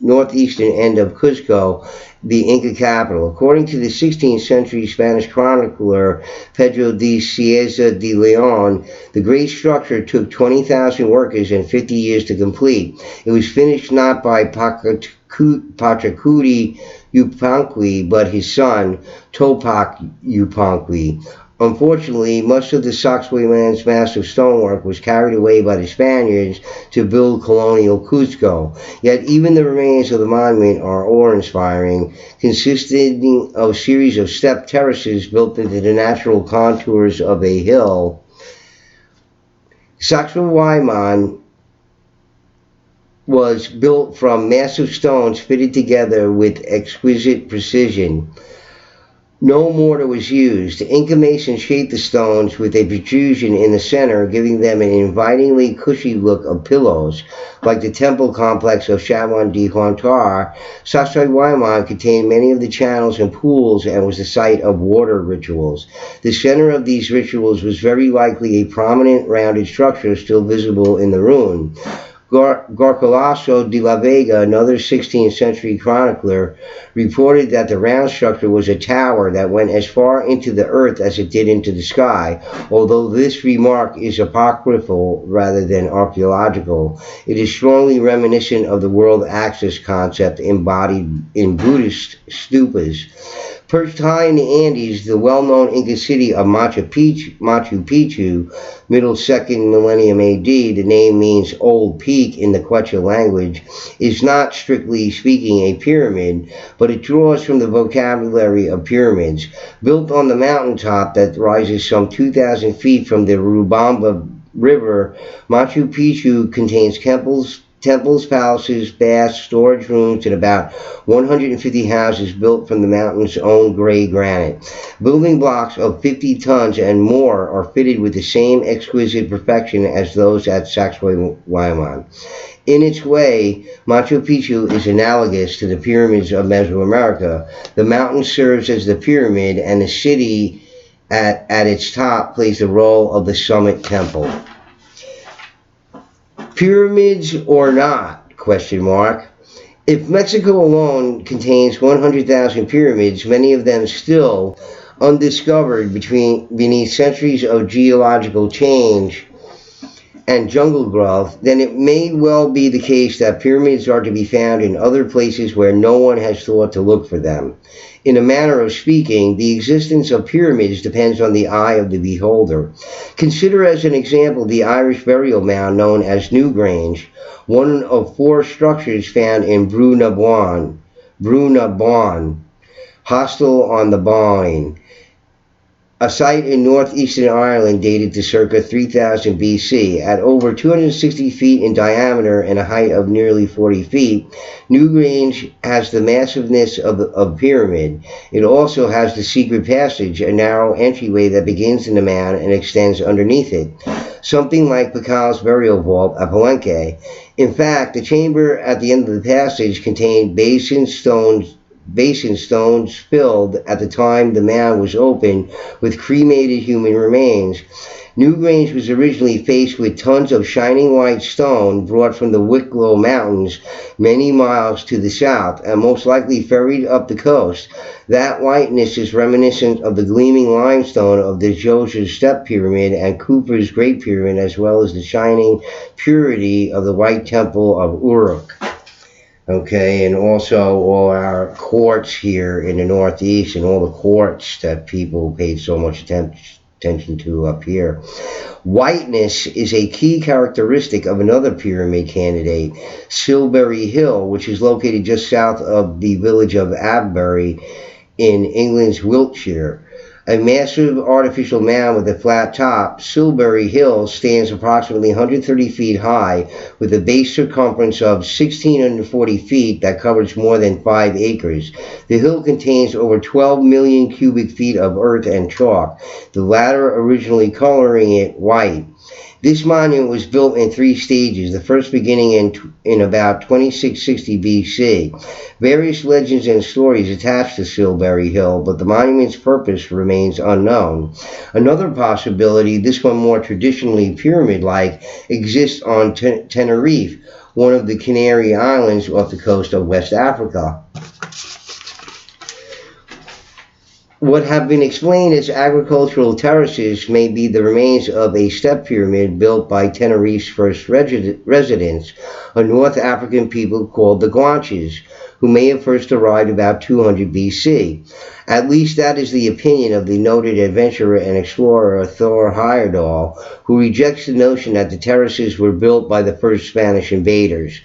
northeastern end of Cuzco, the Inca capital. According to the 16th century Spanish chronicler Pedro de Cieza de Leon, the great structure took 20,000 workers and 50 years to complete. It was finished not by Pachacuti Yupanqui, but his son, Topac Yupanqui. Unfortunately, much of the Sacsayhuaman's massive stonework was carried away by the Spaniards to build colonial Cuzco. Yet even the remains of the monument are awe-inspiring, consisting of a series of step terraces built into the natural contours of a hill. Sacsayhuaman was built from massive stones fitted together with exquisite precision. No mortar was used. The Inca masons shaped the stones with a protrusion in the center, giving them an invitingly cushy look of pillows. Like the temple complex of Chaban de Huantar, Sacsayhuaman contained many of the channels and pools and was the site of water rituals. The center of these rituals was very likely a prominent rounded structure still visible in the ruin. Garcilaso de la Vega, another 16th century chronicler, reported that the round structure was a tower that went as far into the earth as it did into the sky. Although this remark is apocryphal rather than archaeological, it is strongly reminiscent of the world axis concept embodied in Buddhist stupas. Perched high in the Andes, the well-known Inca city of Machu Picchu, middle 2nd millennium AD, the name means old peak in the Quechua language, is not strictly speaking a pyramid, but it draws from the vocabulary of pyramids. Built on the mountaintop that rises some 2,000 feet from the Urubamba River, Machu Picchu contains temples, palaces, baths, storage rooms, and about 150 houses built from the mountain's own gray granite. Building blocks of 50 tons and more are fitted with the same exquisite perfection as those at Sacsayhuaman. In its way, Machu Picchu is analogous to the pyramids of Mesoamerica. The mountain serves as the pyramid, and the city at its top plays the role of the summit temple. Pyramids or not? Question mark. If Mexico alone contains 100,000 pyramids, many of them still undiscovered beneath centuries of geological change and jungle growth, then it may well be the case that pyramids are to be found in other places where no one has thought to look for them. In a manner of speaking, the existence of pyramids depends on the eye of the beholder. Consider as an example the Irish burial mound known as Newgrange, one of 4 structures found in Brunabon, Hostel on the Boyne, a site in northeastern Ireland dated to circa 3000 BC. At over 260 feet in diameter and a height of nearly 40 feet, Newgrange has the massiveness of a pyramid. It also has the secret passage, a narrow entryway that begins in the mound and extends underneath it, something like Pacal's burial vault at Palenque. In fact, the chamber at the end of the passage contained basin stones filled at the time the mound was opened with cremated human remains. Newgrange was originally faced with tons of shining white stone brought from the Wicklow Mountains many miles to the south and most likely ferried up the coast. That whiteness is reminiscent of the gleaming limestone of the Djoser's Step Pyramid and Khufu's Great Pyramid, as well as the shining purity of the White Temple of Uruk. Okay, and also all our quartz here in the Northeast and all the quartz that people paid so much attention to up here. Whiteness is a key characteristic of another pyramid candidate, Silbury Hill, which is located just south of the village of Avebury in England's Wiltshire. A massive artificial mound with a flat top, Silbury Hill stands approximately 130 feet high with a base circumference of 1,640 feet that covers more than 5 acres. The hill contains over 12 million cubic feet of earth and chalk, the latter originally coloring it white. This monument was built in 3 stages, the first beginning in about 2660 BC. Various legends and stories attach to Silbury Hill, but the monument's purpose remains unknown. Another possibility, this one more traditionally pyramid-like, exists on Tenerife, one of the Canary Islands off the coast of West Africa. What have been explained as agricultural terraces may be the remains of a step pyramid built by Tenerife's first residents, a North African people called the Guanches, who may have first arrived about 200 BC. At least that is the opinion of the noted adventurer and explorer Thor Heyerdahl, who rejects the notion that the terraces were built by the first Spanish invaders.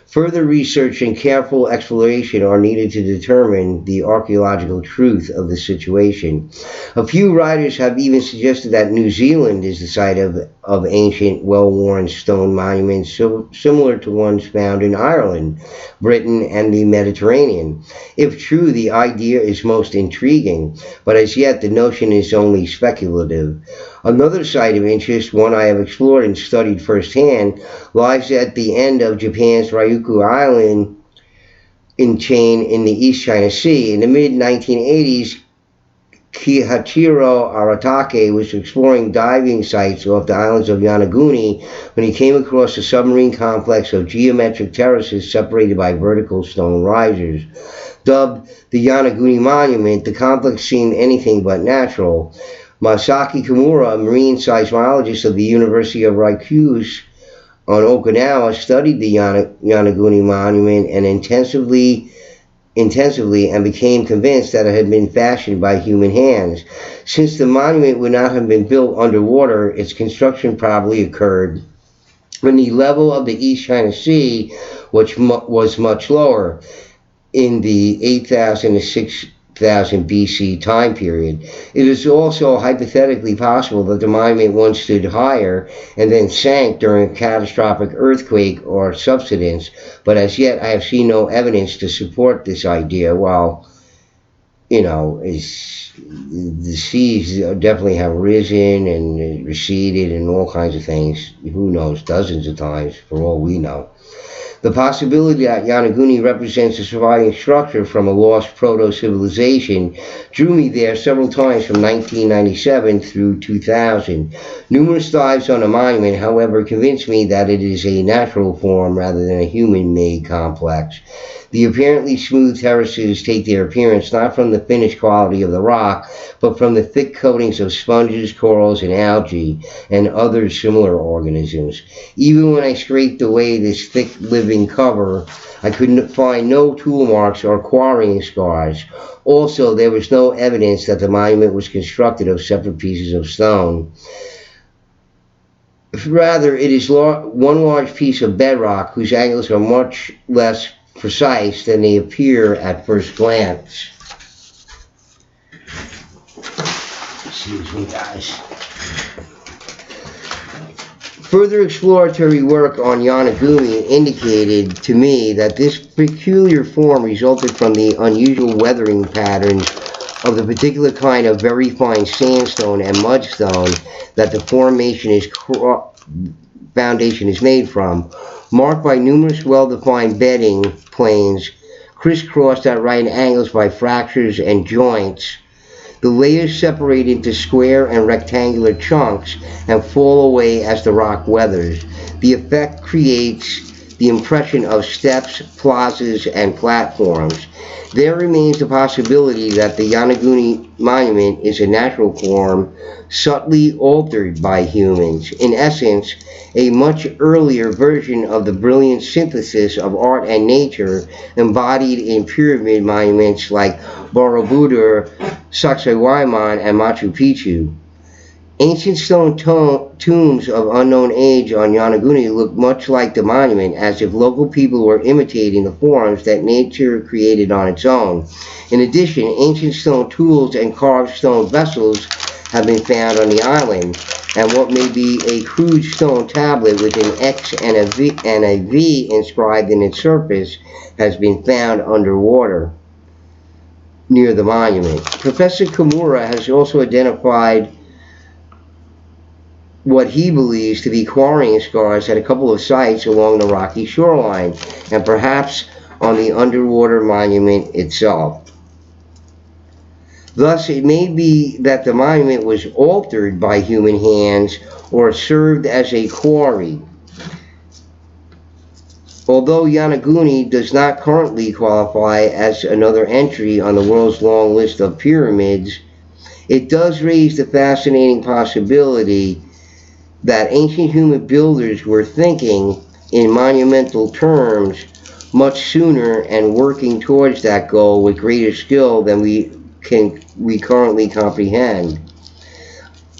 Further research and careful exploration are needed to determine the archaeological truth of the situation. A few writers have even suggested that New Zealand is the site of of ancient, well-worn stone monuments similar to ones found in Ireland, Britain, and the Mediterranean. If true, the idea is most intriguing, but as yet the notion is only speculative. Another site of interest, one I have explored and studied firsthand, lies at the end of Japan's Ryukyu Island in chain in the East China Sea. In the mid 1980s, Kihachiro Aratake was exploring diving sites off the islands of Yonaguni when he came across a submarine complex of geometric terraces separated by vertical stone risers. Dubbed the Yonaguni Monument, the complex seemed anything but natural. Masaki Kimura, a marine seismologist of the University of Ryukyu on Okinawa, studied the Yonaguni Monument and intensively and became convinced that it had been fashioned by human hands. Since the monument would not have been built underwater, its construction probably occurred when the level of the East China Sea was much lower in the 8,000 to 6,000 BC time period. It is also hypothetically possible that the monument once stood higher and then sank during a catastrophic earthquake or subsidence, but as yet I have seen no evidence to support this idea. While, the seas definitely have risen and receded and all kinds of things, who knows, dozens of times for all we know. The possibility that Yonaguni represents a surviving structure from a lost proto-civilization drew me there several times from 1997 through 2000. Numerous dives on the monument, however, convinced me that it is a natural form rather than a human-made complex. The apparently smooth terraces take their appearance not from the finished quality of the rock, but from the thick coatings of sponges, corals, and algae, and other similar organisms. Even when I scraped away this thick living cover, I could find no tool marks or quarrying scars. Also, there was no evidence that the monument was constructed of separate pieces of stone. Rather, it is one large piece of bedrock whose angles are much less precise than they appear at first glance. Excuse me, guys. Further exploratory work on Yonaguni indicated to me that this peculiar form resulted from the unusual weathering patterns of the particular kind of very fine sandstone and mudstone that the foundation is made from, marked by numerous well-defined bedding planes crisscrossed at right angles by fractures and joints. The layers separate into square and rectangular chunks and fall away as the rock weathers. The effect creates the impression of steps, plazas, and platforms. There remains the possibility that the Yonaguni monument is a natural form subtly altered by humans. In essence, a much earlier version of the brilliant synthesis of art and nature embodied in pyramid monuments like Borobudur, Sacsayhuaman, and Machu Picchu. Ancient stone tombs of unknown age on Yonaguni look much like the monument, as if local people were imitating the forms that nature created on its own. In addition, ancient stone tools and carved stone vessels have been found on the island, and what may be a crude stone tablet with an X and a V inscribed in its surface has been found underwater near the monument. Professor Kimura has also identified what he believes to be quarrying scars at a couple of sites along the rocky shoreline, and perhaps on the underwater monument itself. Thus, it may be that the monument was altered by human hands or served as a quarry. Although Yonaguni does not currently qualify as another entry on the world's long list of pyramids, it does raise the fascinating possibility that ancient human builders were thinking in monumental terms much sooner and working towards that goal with greater skill than we currently comprehend.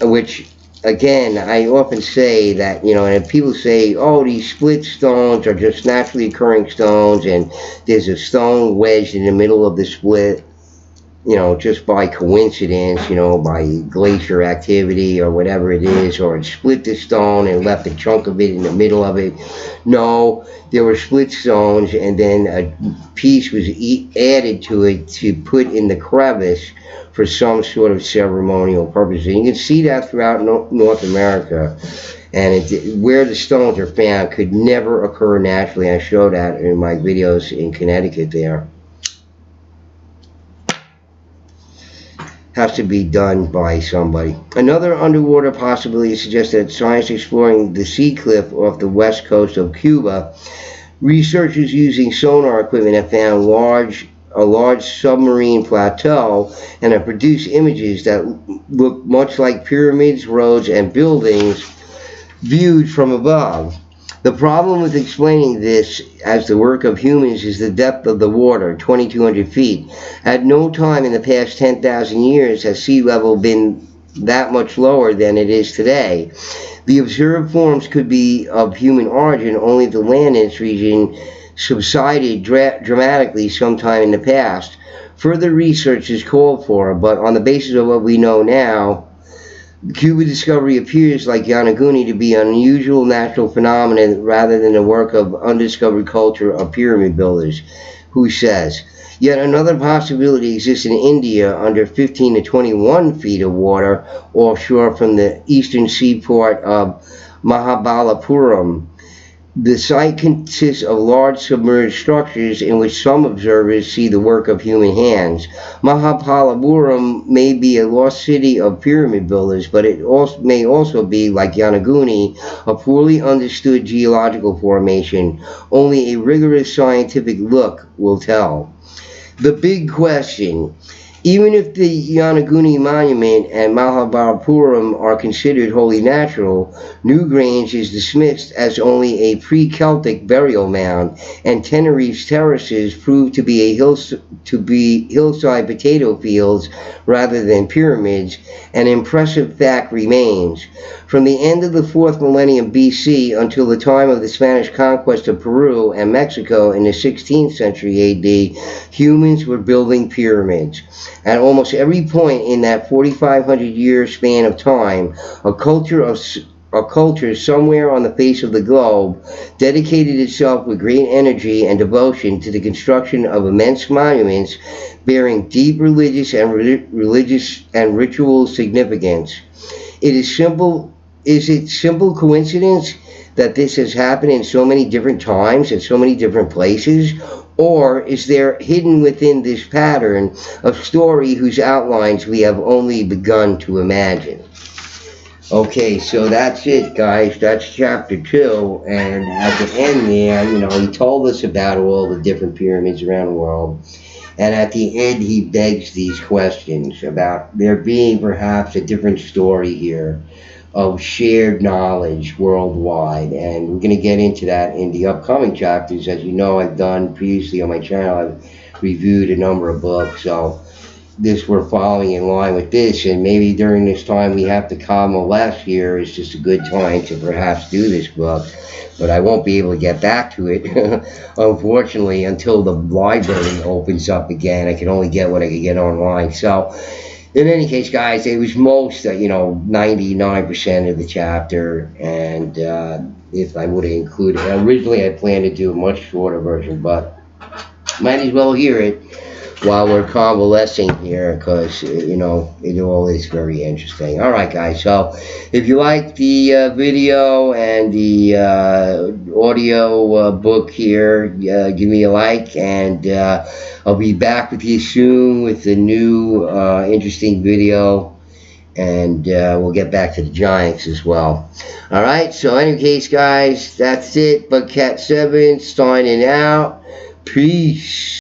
Which, again, I often say that, and people say, oh, these split stones are just naturally occurring stones and there's a stone wedged in the middle of the split. just by coincidence, by glacier activity or whatever it is, or it split the stone and left a chunk of it in the middle of it. No, there were split stones, and then a piece was added to it to put in the crevice for some sort of ceremonial purpose. And you can see that throughout North America. And where the stones are found could never occur naturally. I show that in my videos in Connecticut there. Has to be done by somebody. Another underwater possibility suggests that scientists exploring the sea cliff off the west coast of Cuba, researchers using sonar equipment have found a large submarine plateau and have produced images that look much like pyramids, roads, and buildings viewed from above. The problem with explaining this as the work of humans is the depth of the water, 2,200 feet. At no time in the past 10,000 years has sea level been that much lower than it is today. The observed forms could be of human origin only if the land in this region subsided dramatically sometime in the past. Further research is called for, but on the basis of what we know now, Cuba discovery appears like Yonaguni to be an unusual natural phenomenon rather than the work of undiscovered culture of pyramid builders. Who says? Yet another possibility exists in India under 15 to 21 feet of water offshore from the eastern seaport of Mahabalipuram. The site consists of large submerged structures in which some observers see the work of human hands. Mahabalipuram may be a lost city of pyramid builders, but it may also be, like Yonaguni, a poorly understood geological formation. Only a rigorous scientific look will tell. The big question: even if the Yonaguni Monument and Mahabalipuram are considered wholly natural, Newgrange is dismissed as only a pre-Celtic burial mound, and Tenerife's terraces prove to be hillside potato fields rather than pyramids. An impressive fact remains. From the end of the 4th millennium BC until the time of the Spanish conquest of Peru and Mexico in the 16th century AD, humans were building pyramids. At almost every point in that 4,500-year span of time, a culture somewhere on the face of the globe dedicated itself with great energy and devotion to the construction of immense monuments bearing deep religious and ritual significance. Is it simple coincidence that this has happened in so many different times and so many different places? Or is there hidden within this pattern a story whose outlines we have only begun to imagine? Okay, so that's it, guys. That's chapter 2. And at the end there, he told us about all the different pyramids around the world. And at the end, he begs these questions about there being perhaps a different story here of shared knowledge worldwide. And we're going to get into that in the upcoming chapters. As you know, I've done previously on my channel, I've reviewed a number of books. So we're following in line with this. And maybe during this time we have to convalesce here. It's just a good time to perhaps do this book. But I won't be able to get back to it, unfortunately, until the library opens up again. I can only get what I can get online. So in any case, guys, it was most, 99% of the chapter, and if I would have included, originally I planned to do a much shorter version, but might as well hear it while we're convalescing here, because, it all is very interesting. All right, guys, so if you like the video and the audio book here, give me a like, and I'll be back with you soon with a new interesting video, and we'll get back to the Giants as well. All right, so in any case, guys, that's it. But Cat 7 signing out. Peace.